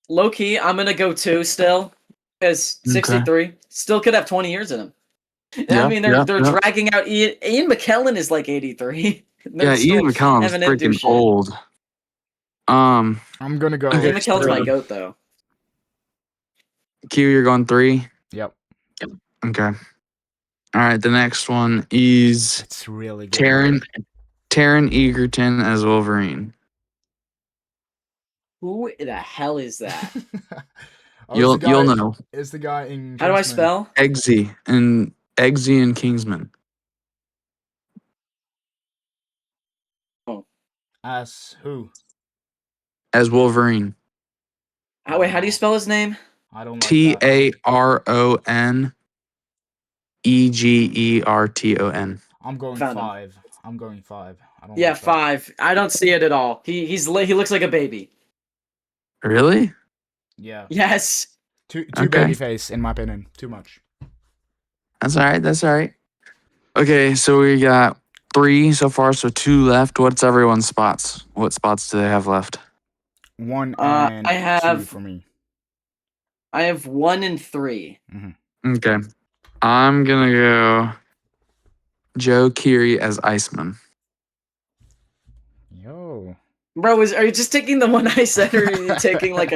Low key, I'm gonna go 2 still, because Okay. 63 still could have 20 years in him. I Yeah. mean, Yeah. they're Yeah. dragging out Ian McKellen is like 83. They're Yeah. still Ian McKellen's having him do freaking shit. old. I'm gonna go. Okay, Ian McKellen's my so goat though. Q, you're going 3. Yep. Okay. All right. The next one is It's really good. Taron Egerton as Wolverine. Who the hell is that? Oh, it's the guy, You'll know. It's the guy in How do I Kingsman. spell? Eggsy and Kingsman. Oh, As who? As Wolverine. wait, how do you spell his name? I don't like that. TaronEgerton. I'm going Found him. 5. I'm going 5. I don't Yeah, like that. 5. I don't see it at all. He looks like a baby. Really? Yeah. Yes. Too Okay. baby face in my opinion. Too much. That's all right. That's all right. Okay, so we got 3 so far, so 2 left. What's everyone's spots? What spots do they have left? 1 and I 2 have for me. 1 and 3. Okay. I'm gonna go Joe Keery as Iceman. Yo. Bro, are you just taking the one I said, or are you taking like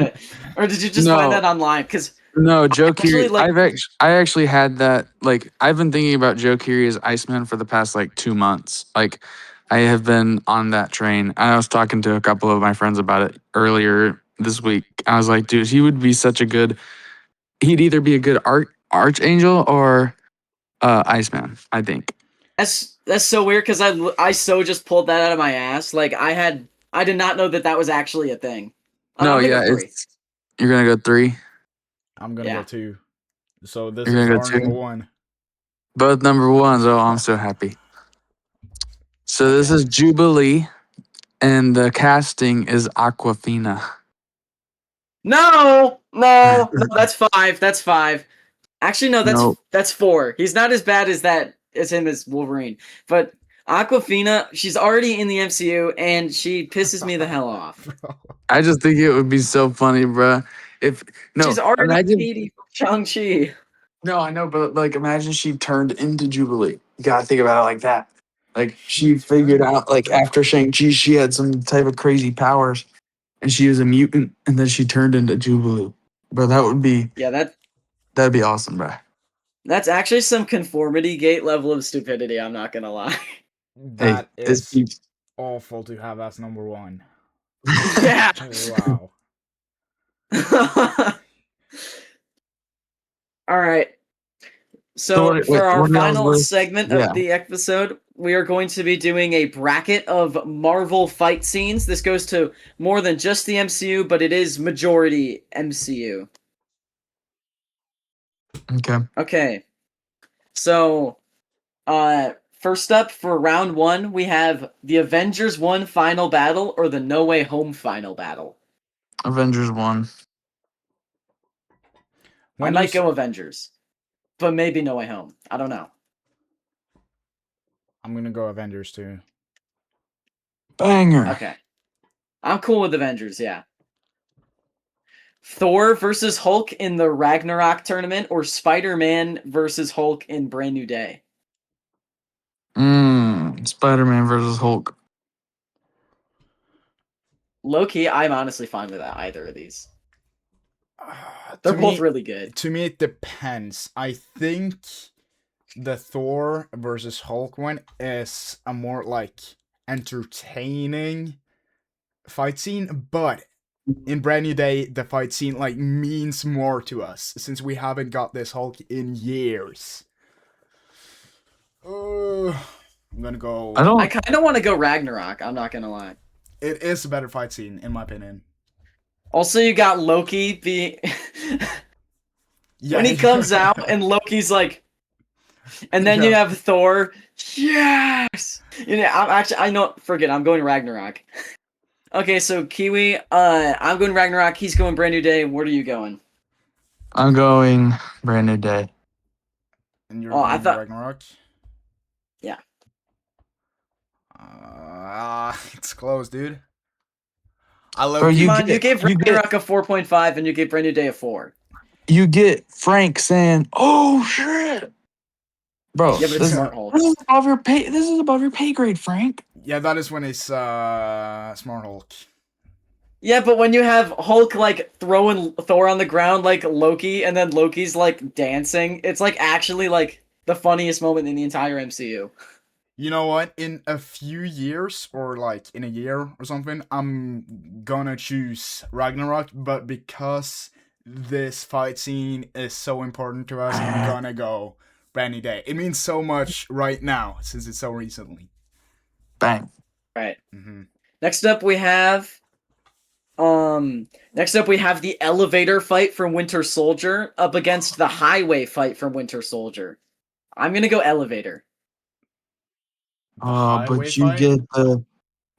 or did you just find No. that online? Because No, Joe actually, Keery. like, I actually had that. Like, I've been thinking about Joe Keery as Iceman for the past like 2 months. Like, I have been on that train. I was talking to a couple of my friends about it earlier this week. I was like, dude, he would be such a good. He'd either be a good archangel or Iceman. I think. that's so weird because I so just pulled that out of my ass. Like I did not know that was actually a thing. No, I'm gonna yeah, go 3. you're gonna go 3. I'm gonna Yeah. go 2. So this You're is gonna go our 2. number 1. Both number 1s. Oh, I'm so happy. So this Okay. is Jubilee, and the casting is Aquafina. No, that's 5. That's 5. Actually, no, No, that's 4. He's not as bad as him as Wolverine, but Aquafina, she's already in the MCU, and she pisses me the hell off. Bro. I just think it would be so funny, bruh. If She's no, already imagine. Katie from Shang-Chi. No, I know, but like, imagine she turned into Jubilee. You gotta think about it like that. Like, she figured turned- out, like, after Shang-Chi, she had some type of crazy powers, and she was a mutant, and then she turned into Jubilee. Bro, Yeah, that'd be awesome, bruh. that's actually some conformity gate level of stupidity, I'm not gonna lie. Hey, That it's is awful to have as number 1. Yeah. Wow. All right. So So for our what else final was? segment Yeah. of the episode, we are going to be doing a bracket of Marvel fight scenes. This goes to more than just the MCU, but it is majority MCU. Okay. Okay. So, first up for round 1, we have the Avengers 1 final battle or the No Way Home final battle. Avengers 1. I might go Avengers, but maybe No Way Home. I don't know. I'm gonna go Avengers too. Banger. Okay. I'm cool with Avengers, yeah. Thor versus Hulk in the Ragnarok tournament or Spider-Man versus Hulk in Brand New Day? Spider-Man versus Hulk. Low-key, I'm honestly fine with that, either of these. To They're both me, really good. to me, it depends. I think the Thor versus Hulk one is a more like entertaining fight scene, but in Brand New Day, the fight scene like means more to us since we haven't got this Hulk in years. I'm gonna go. I I don't. kind of want to go Ragnarok, I'm not gonna lie. It is a better fight scene in my opinion. Also, you got Loki being... Yeah, when he comes out and Loki's like... And then you Yeah. have Thor. Yes! You know, I know, forget, I'm going Ragnarok. Okay, so Kiwi, I'm going Ragnarok, he's going Brand New Day, what are you going? I'm going Brand New Day. And you're Oh, I going thought... Ragnarok. Yeah. It's close, dude. I Bro, love Come on, you gave you get Ragnarok a 4.5 and you gave Brand New Day a 4. you get Frank saying, "Oh shit, bro, Yeah, but it's this, Smart Hulk. this is above your pay. This is above your pay grade, Frank." Yeah, that is when it's Smart Hulk. Yeah, but when you have Hulk, like, throwing Thor on the ground like Loki, and then Loki's, like, dancing, it's, like, actually, like, the funniest moment in the entire MCU. You know what? In a few years, or like in a year or something, I'm gonna choose Ragnarok, but because this fight scene is so important to us, I'm gonna go Brand New Day. It means so much right now since it's so recently. Bang. Right. Mm-hmm. Next up we have the elevator fight from Winter Soldier up against the highway fight from Winter Soldier. I'm gonna go elevator. The Oh, highway but fight?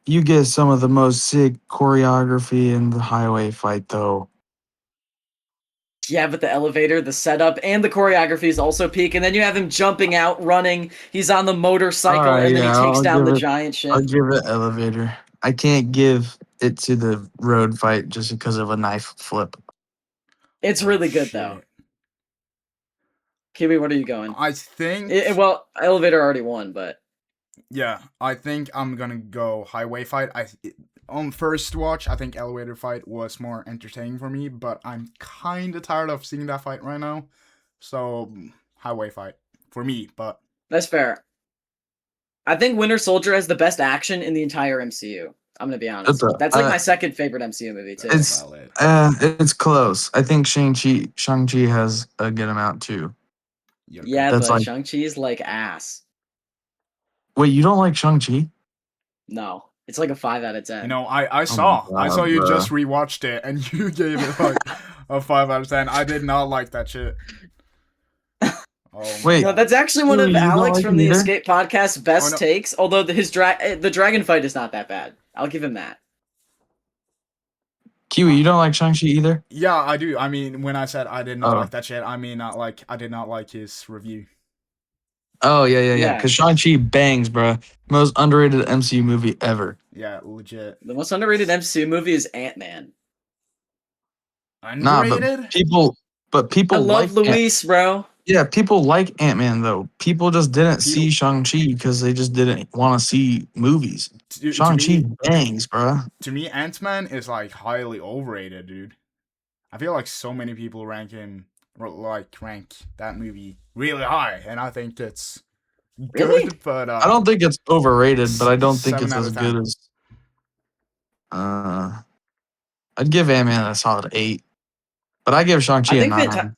you get some of the most sick choreography in the highway fight, though. Yeah, but the elevator, the setup, and the choreography is also peak, and then you have him jumping out, running, he's on the All motorcycle, right, and then he yeah, takes down the giant I'll ship. give it elevator. I can't give it to the road fight just because of a knife flip. It's Oh, really good though. shit. Kiwi, what are you going? I think. Well, elevator already won, but Yeah, I think I'm gonna go highway fight. On first watch, I think elevator fight was more entertaining for me, but I'm kind of tired of seeing that fight right now. So highway fight for me, but that's fair. I think Winter Soldier has the best action in the entire MCU. I'm gonna be honest. That's like my second favorite MCU movie too. It's valid. it's close. I think Shang-Chi has a good amount too. Yeah, That's but like, Shang-Chi's like ass. wait, you don't like Shang-Chi? No, it's like a 5 out of 10. You know, I Oh my saw God, you bruh. just rewatched it and you gave it like a 5 out of 10. I did not like that shit. Oh my Wait, No, that's actually one Kiwi, of you don't Alex like from it the either? Escape Podcast's best no. takes. Although the dragon fight is not that bad. I'll give him that. Kiwi, you don't like Shang-Chi either? Yeah, I do. I mean, when I said I did not Oh. like that shit, I mean not like I did not like his review. Oh, yeah. Yeah. Because Shang-Chi bangs, bruh. Most underrated MCU movie ever. Yeah, legit. The most underrated MCU movie is Ant-Man. Nah, but Underrated? people I like love Luis, bro. Yeah, people like Ant-Man though. People just didn't People- see Shang-Chi because they just didn't want to see movies. To Shang-Chi me, bangs, bruh. to me, Ant-Man is like highly overrated, dude. I feel like so many people rank that movie really high, and I think it's Really? good, but I don't think it's overrated, but I don't think 7 it's out as of 10. good as uh I'd give Ant-Man a solid 8. But I give Shang-Chi I a think 9.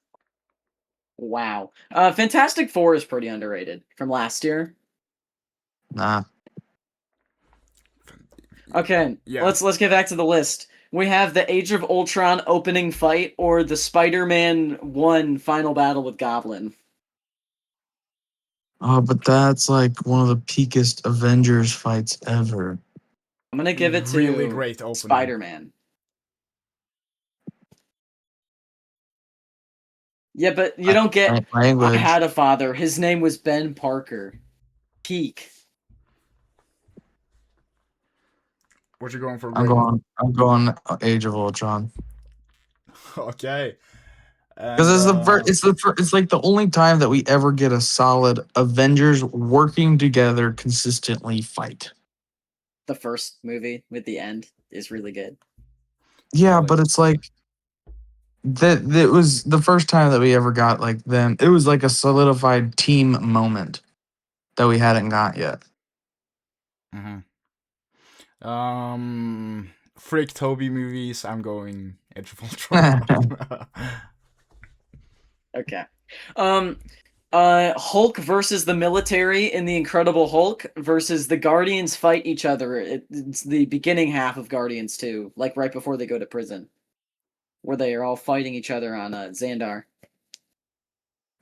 Wow. Fantastic Four is pretty underrated from last year. Nah. Okay, Yeah. let's get back to the list. We have the Age of Ultron opening fight or the Spider-Man 1 final battle with Goblin. Oh, but that's like one of the peakest Avengers fights ever. I'm gonna give it to Really great opening. Spider-Man. Yeah, but you don't get I Language. had a father. His name was Ben Parker. Peak. What you going for, I'm Graydon? going Age of Ultron. Okay. Because And it's it's like the only time that we ever get a solid Avengers working together consistently fight. The first movie with the end is really good. Yeah, really, but it's like that. It was the first time that we ever got like them. It was like a solidified team moment that we hadn't got yet. Freak Toby movies. I'm going Age of Ultron. Okay. Hulk versus the military in the Incredible Hulk versus the Guardians fight each other. It's the beginning half of Guardians 2, like right before they go to prison, where they are all fighting each other on Xandar.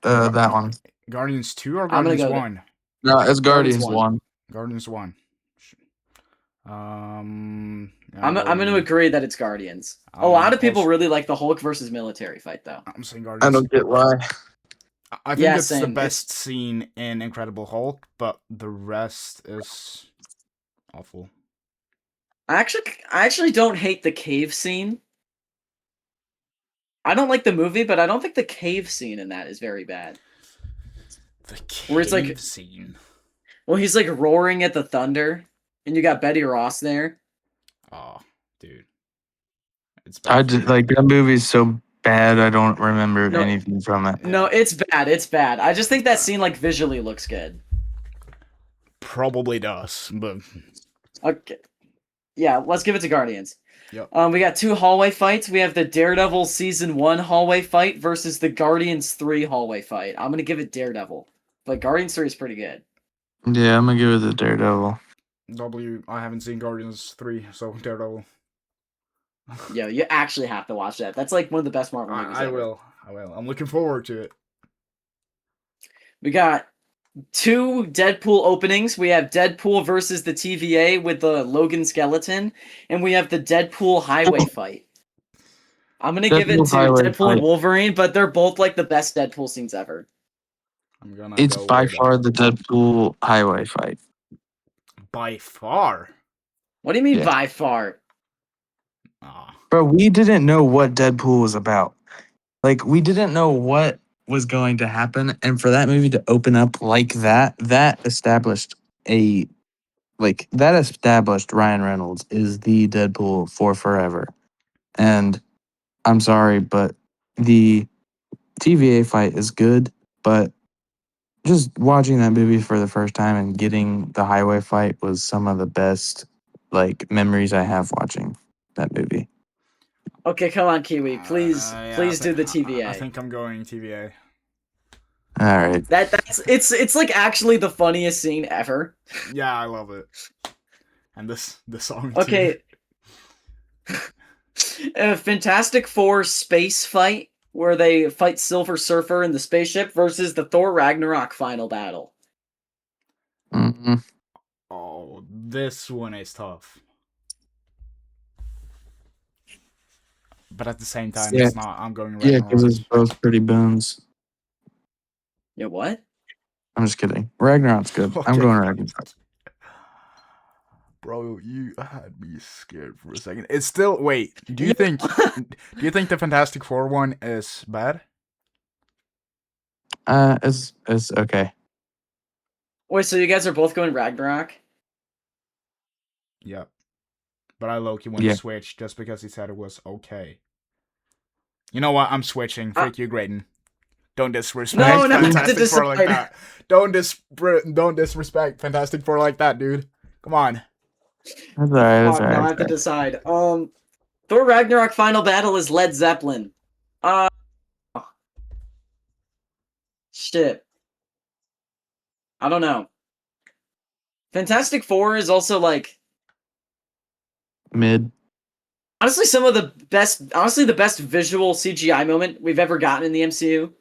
That one. Guardians 2 or I'm gonna Guardians go 1? No, it's Guardians Guardians 1. one. Guardians 1. I'm gonna agree that it's Guardians. A lot of people really like the Hulk versus military fight, though. I'm saying I Guardians. don't get why. I think Yeah, it's the same. best scene in Incredible Hulk, but the rest is awful. I actually don't hate the cave scene. I don't like the movie, but I don't think the cave scene in that is very bad. The Where it's like, cave scene. well, he's like roaring at the thunder, and you got Betty Ross there. Oh, dude. It's I bad for just you. like that movie's so bad. I don't remember No, anything from it. no, Yeah. it's bad. It's bad. I just think that scene like visually looks good. Probably does, but Okay, yeah, let's give it to Guardians. yep. We got 2 hallway fights. We have the Daredevil season 1 hallway fight versus the Guardians 3 hallway fight. I'm gonna give it Daredevil, but Guardians 3 is pretty good. Yeah, I'm gonna give it to Daredevil. I haven't seen Guardians 3, so Daredevil. Yo, you actually have to watch that. That's like one of the best Marvel movies I ever. will. I'm looking forward to it. We got 2 Deadpool openings. We have Deadpool versus the TVA with the Logan skeleton, and we have the Deadpool highway fight. I'm gonna give it Deadpool to highway Deadpool fight. and Wolverine, but they're both like the best Deadpool scenes ever. I'm gonna It's go by with far the Deadpool highway fight. by far. What do you mean Yeah. by far? Ah, Bro, we didn't know what Deadpool was about. Like, we didn't know what was going to happen. And for that movie to open up like that, that established Ryan Reynolds is the Deadpool for forever. And I'm sorry, but the TVA fight is good, but just watching that movie for the first time and getting the highway fight was some of the best like memories I have watching that movie. Okay, come on, Kiwi. Please, yeah, please do the I TVA. think I'm going TVA. All right. That's it's like actually the funniest scene ever. Yeah, I love it. And the song too. Okay. Fantastic Four space fight where they fight Silver Surfer in the spaceship versus the Thor Ragnarok final battle. Mm-hmm. Oh, this one is tough. But at the same time, Yeah. it's not. I'm going Yeah, because Ragnarok. it's both pretty boons. Yeah, what? I'm just kidding. Ragnarok's good. I'm Okay. going Ragnarok. Bro, you had me scared for a second. It's still. Wait. Do you Yeah. think? Do you think the Fantastic Four one is bad? It's okay. Wait, so you guys are both going Ragnarok? Yep. But I low-key want to Yeah. switch just because he said it was okay. You know what? I'm switching. Freak you, Graydon. Don't disrespect No, not to Fantastic Four like decide. that. Don't disrespect Fantastic Four like that, dude. Come on. That's all right. That's Fuck, all now I right. have to decide. Thor Ragnarok final battle is Led Zeppelin. Shit. I don't know. Fantastic Four is also like Mid. honestly the best visual CGI moment we've ever gotten in the MCU.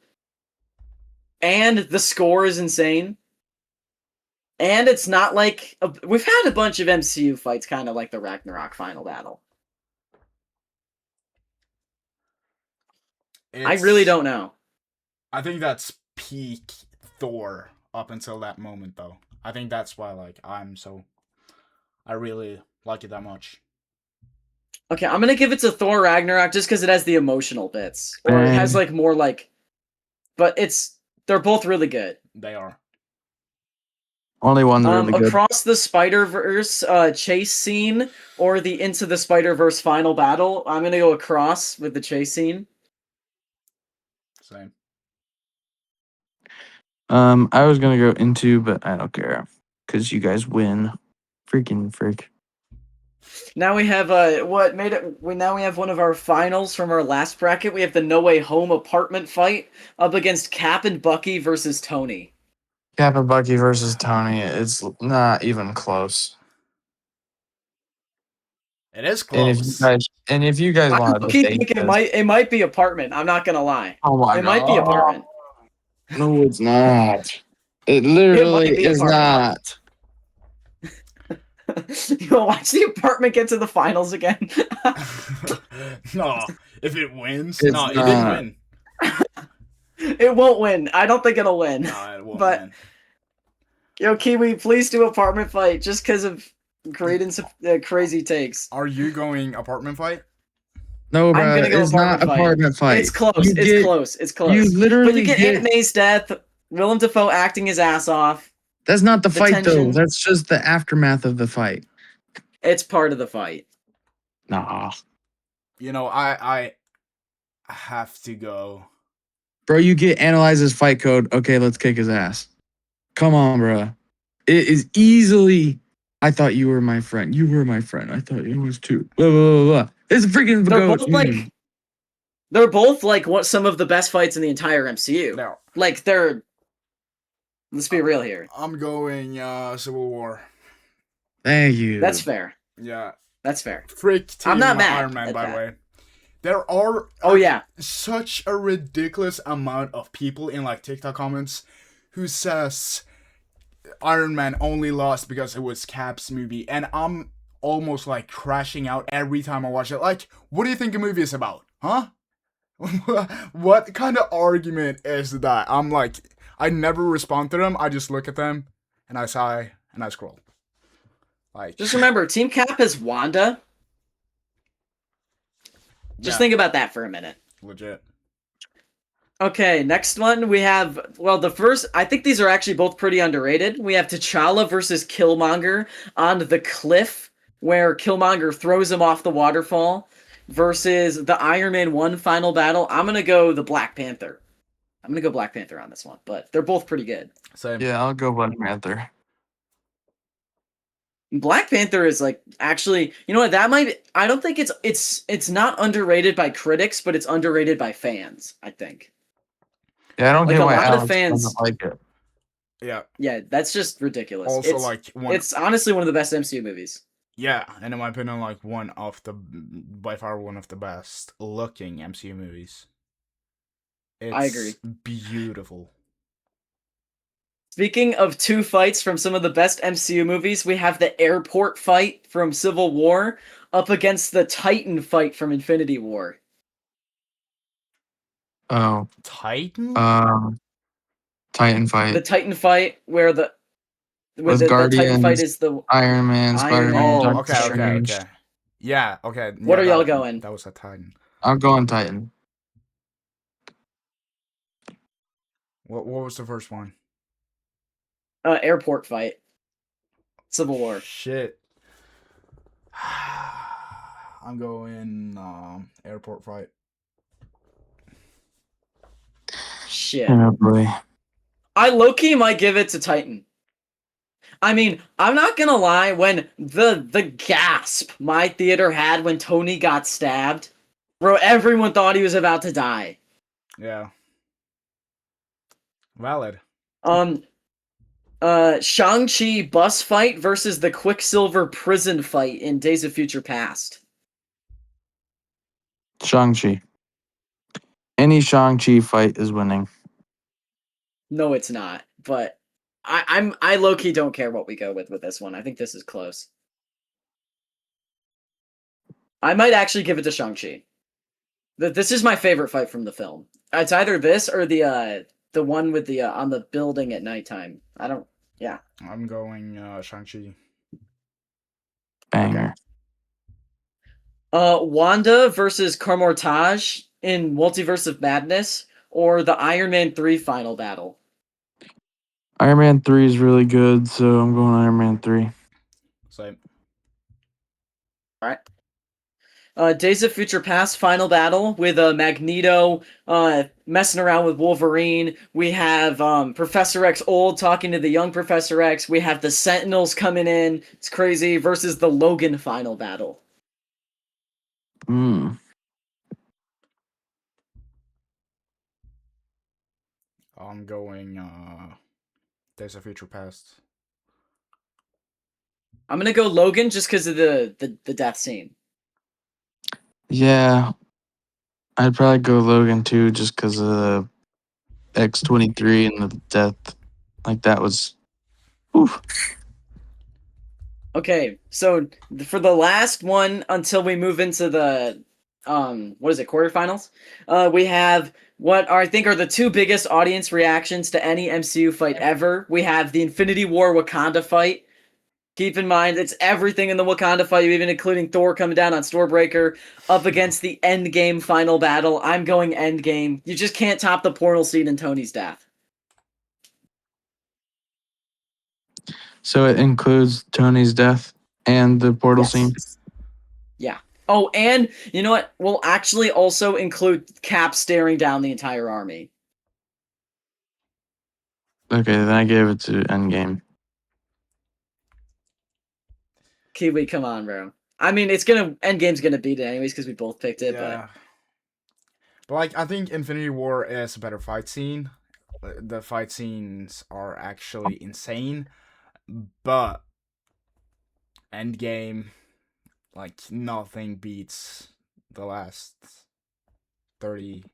And the score is insane. And it's not like we've had a bunch of MCU fights kind of like the Ragnarok final battle. I really don't know. I think that's peak Thor up until that moment, though. I think that's why, I really like it that much. Okay, I'm gonna give it to Thor Ragnarok just because it has the emotional bits, or it has Bang. like more like, but they're both really good. They are. Only one's really good. Across the Spider-Verse chase scene or the Into the Spider-Verse final battle, I'm gonna go Across with the chase scene. Same. I was gonna go Into, but I don't care because you guys win. Freaking freak. Now we have what made it. Now we have one of our finals from our last bracket. We have the No Way Home apartment fight up against Cap and Bucky versus Tony. Cap and Bucky versus Tony. It's not even close. It is And close. if you guys I want to keep debate thinking this, it might be apartment. I'm not gonna lie. oh my It god, might be apartment. no, it's not. It It literally might be is apartment. not. You'll watch the apartment get to the finals again. No, if it wins, It's no, it didn't not. win. It won't win. I don't think it'll win. No, it won't But win. yo, Kiwi, please do apartment fight just because of Graydon's crazy takes. Are you going apartment fight? No, I'm bro, gonna go it's not apartment fight. It's close. You It's get, close. It's close. You But you literally get get. Aunt May's death, Willem Dafoe acting his ass off. That's not the The fight, though. tension. That's just the aftermath of the fight. It's part of the fight. Nah, You know, I have to go. bro, you get analyze his fight code. Okay, let's kick his ass. Come on, bro. It is easily. I thought you were my friend. You were my friend. I thought you was too. Blah blah blah blah. It's a freaking They're goat. both like what some of the best fights in the entire MCU. No, Like they're. Let's be real here. I'm going Civil War. Thank you. That's fair. Yeah. That's fair. Frick Team I'm not mad Iron Man, at by that. the way. There are Oh yeah. such a ridiculous amount of people in like TikTok comments who says Iron Man only lost because it was Cap's movie, and I'm almost like crashing out every time I watch it. Like, what do you think a movie is about? Huh? What kind of argument is that? I'm like, I never respond to them. I just look at them and I sigh and I scroll. Like, Just remember, Team Cap is Wanda. Just yeah, think about that for a minute. legit. Okay, next one we have. Well, the first. I think these are actually both pretty underrated. We have T'Challa versus Killmonger on the cliff, where Killmonger throws him off the waterfall, versus the Iron Man 1 final battle. I'm gonna go the Black Panther. I'm gonna go Black Panther on this one, but they're both pretty good. Same. Yeah, I'll go Black Panther. Black Panther is like actually, you know what? That might. I don't think it's not underrated by critics, but it's underrated by fans. I think. Yeah, I don't Like, get a why lot of Alex fans- doesn't like it. Yeah. Yeah, that's just ridiculous. Also, it's, like, it's honestly one of the best MCU movies. Yeah, and in my opinion, like by far one of the best looking MCU movies. I agree. Beautiful. Speaking of two fights from some of the best MCU movies, we have the airport fight from Civil War up against the Titan fight from Infinity War. Titan? Titan fight. The Titan fight where the With the Titan Guardians, fight is the Iron Man, Iron Spider-Man, Man. Oh, Doctor okay. Strange. Yeah, okay. What yeah, are y'all that- going? That was a Titan. I'm going Titan. What was the first one? Airport fight. Civil War. Shit. I'm going airport fight. Shit. Oh boy. I low-key might give it to Titan. I mean, I'm not gonna lie, when the gasp my theater had when Tony got stabbed, bro, everyone thought he was about to die. Yeah. Valid. Shang-Chi bus fight versus the Quicksilver prison fight in Days of Future Past. Shang-Chi. Any Shang-Chi fight is winning. No, it's not, but I low-key don't care what we go with this one. I think this is close. I might actually give it to Shang-Chi. This is my favorite fight from the film. It's either this or the one with the on the building at nighttime. Yeah. I'm going Shang-Chi. Banger. Wanda versus Kamar-Taj in Multiverse of Madness, or the Iron Man 3 final battle? Iron Man 3 is really good, so I'm going Iron Man 3. Same. All right. Days of Future Past final battle with Magneto messing around with Wolverine. We have Professor X old talking to the young Professor X. We have the Sentinels coming in. It's crazy versus the Logan final battle. Hmm. I'm going Days of Future Past. I'm gonna go Logan just because of the death scene. Yeah, I'd probably go Logan too, just because of the X-23 and the death. Like that was. Oof. Okay, so for the last one until we move into the what is it, quarterfinals? We have what are, I think are the two biggest audience reactions to any MCU fight ever. We have the Infinity War Wakanda fight. Keep in mind, it's everything in the Wakanda fight, even including Thor coming down on Stormbreaker, up against the Endgame final battle. I'm going Endgame. You just can't top the portal scene in Tony's death. So it includes Tony's death and the portal scene. Yes. Yeah. Oh, and you know what? We'll actually also include Cap staring down the entire army. Okay, then I gave it to Endgame. Kiwi, come on, bro. I mean, Endgame's gonna beat it anyways because we both picked it, Yeah. But like, I think Infinity War is a better fight scene. The fight scenes are actually insane, but Endgame, like, nothing beats the last 30,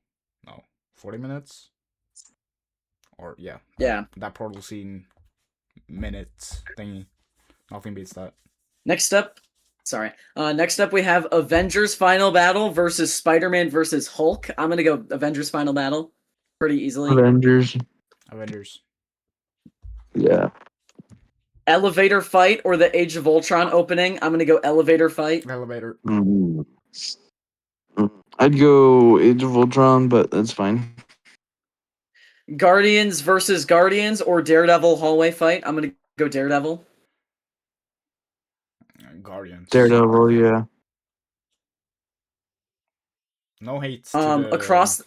no, 40 minutes? Or, yeah. Yeah. That portal scene minutes thingy. Nothing beats that. Next up, next up we have Avengers Final Battle versus Spider-Man versus Hulk. I'm gonna go Avengers Final Battle pretty easily. Avengers. Avengers. Yeah. Elevator fight or the Age of Ultron opening. I'm gonna go elevator fight. Elevator. Mm. I'd go Age of Ultron, but that's fine. Guardians versus Guardians or Daredevil hallway fight. I'm gonna go Daredevil. Guardians. Daredevil, yeah. No hate to Across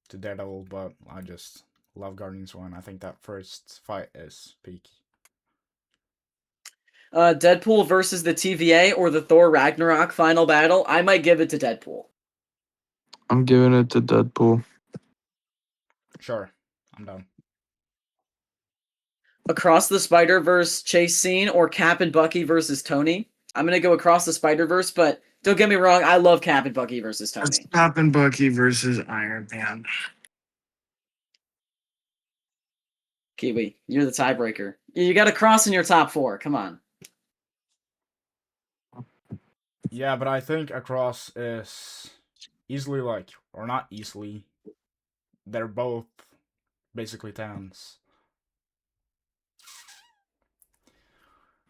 Daredevil, but I just love Guardians 1. I think that first fight is peak. Deadpool versus the TVA or the Thor Ragnarok final battle. I might give it to Deadpool. I'm giving it to Deadpool. Sure, I'm done. Across the Spider-Verse chase scene or Cap and Bucky versus Tony. I'm gonna go Across the Spider-Verse, but don't get me wrong, I love Cap and Bucky versus Tony. It's Cap and Bucky versus Iron Man. Kiwi, you're the tiebreaker. You got a cross in your top 4. Come on. Yeah, but I think Across is easily, like, or not easily, they're both basically 10s.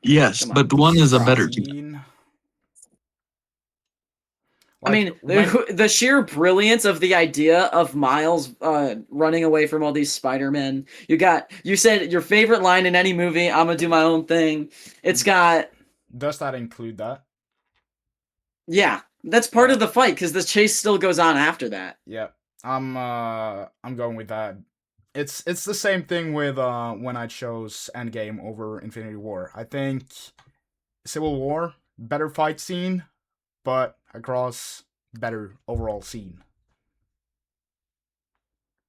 Yes, but one is a better team. Scene. I mean, the sheer brilliance of the idea of Miles running away from all these Spider-Men. You said your favorite line in any movie, I'm gonna do my own thing. It's got... Does that include that? Yeah, that's part of the fight, because the chase still goes on after that. Yeah, I'm going with that. It's the same thing with when I chose Endgame over Infinity War. I think Civil War, better fight scene, but Across, better overall scene.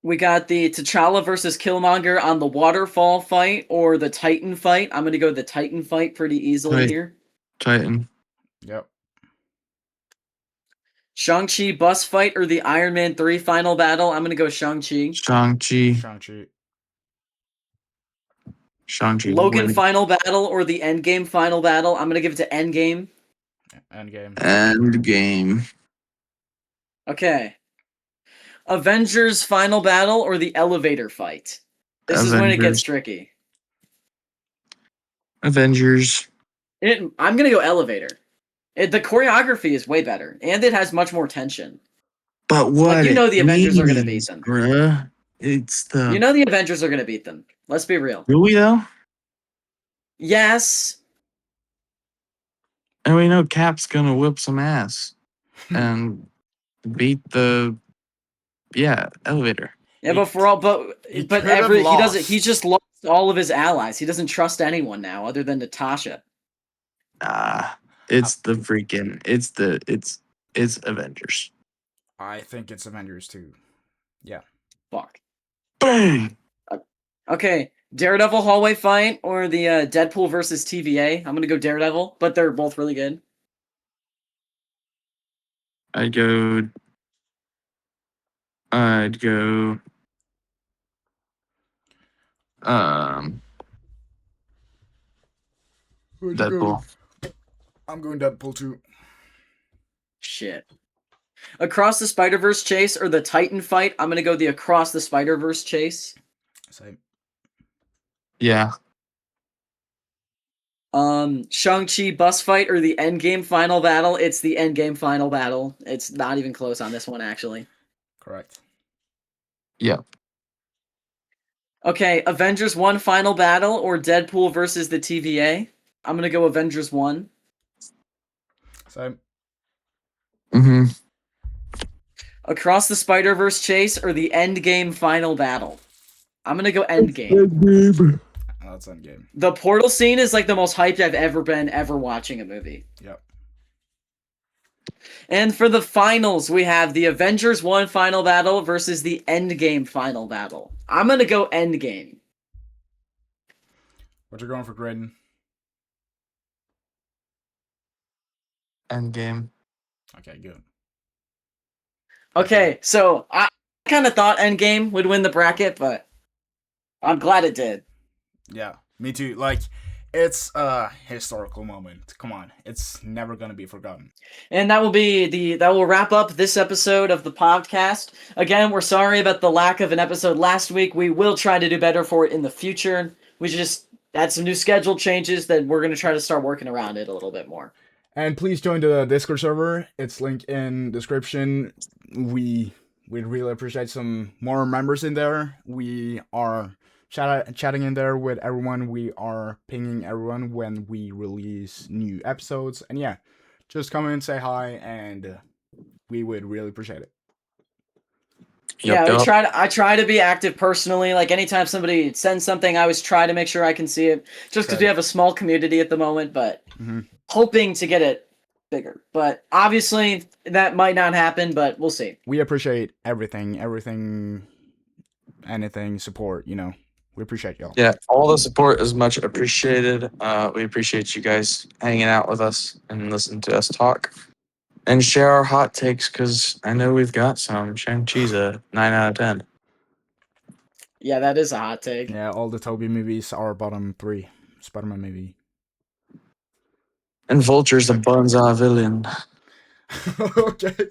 We got the T'Challa versus Killmonger on the waterfall fight or the Titan fight. I'm going to go the Titan fight pretty easily here. Titan. Yep. Shang-Chi bus fight or the Iron Man 3 final battle. I'm going to go Shang-Chi. Shang-Chi. Logan Win. final battle or the Endgame final battle. I'm going to give it to Endgame. Endgame. Okay. Avengers final battle or the elevator fight. This is when it gets tricky. Avengers. I'm going to go elevator. The choreography is way better, and it has much more tension. But what you know the Avengers are gonna beat means, them. bruh, it's the. You know the Avengers are gonna beat them. Let's be real. Do we though? Yes. And we know Cap's gonna whip some ass and beat the elevator. Yeah, He- but for all but he but could have every he doesn't lost. he just lost all of his allies. He doesn't trust anyone now other than Natasha. It's the freaking it's Avengers. I think it's Avengers too. Yeah. Fuck. Bang! Okay, Daredevil hallway fight or the Deadpool versus TVA. I'm gonna go Daredevil, but they're both really good. I'd go Where'd you go? Deadpool. I'm going Deadpool too. Shit. Across the Spider-Verse chase or the Titan fight. I'm gonna go the Across the Spider-Verse chase. Same. Yeah. Shang-Chi bus fight or the Endgame final battle. It's the Endgame final battle. It's not even close on this one, actually. Correct. Yeah. Okay, Avengers 1 final battle or Deadpool versus the TVA. I'm gonna go Avengers 1. Same. Mm-hmm. Across the Spider-Verse chase or the Endgame final battle. I'm gonna go Endgame. Oh, that's Endgame. The portal scene is like the most hyped I've ever been watching a movie. Yep. And for the finals, we have the Avengers 1 final battle versus the Endgame final battle. I'm gonna go Endgame. What you going for, Graydon? Endgame. Okay, good. Okay, so I kind of thought Endgame would win the bracket, but I'm glad it did. Yeah, me too. Like, it's a historical moment. Come on, it's never gonna be forgotten. And that will wrap up this episode of the podcast. Again, we're sorry about the lack of an episode last week. We will try to do better for it in the future. We just had some new schedule changes that we're going to try to start working around it a little bit more. And please join the Discord server. It's linked in description. We'd really appreciate some more members in there. We are chatting in there with everyone. We are pinging everyone when we release new episodes. And yeah, just come in, say hi, and we would really appreciate it. Yep. I try to be active personally. Like anytime somebody sends something, I always try to make sure I can see it. Just because we have a small community at the moment, but hoping to get it bigger. But obviously that might not happen, but we'll see. We appreciate everything, anything, support, We appreciate y'all. Yeah, all the support is much appreciated. We appreciate you guys hanging out with us and listening to us talk and share our hot takes because I know we've got some. Shang-Chi's a 9 out of 10. Yeah, that is a hot take. Yeah, all the Toby movies are bottom 3. Spider-Man movie. And Vulture's a bunza villain. Okay.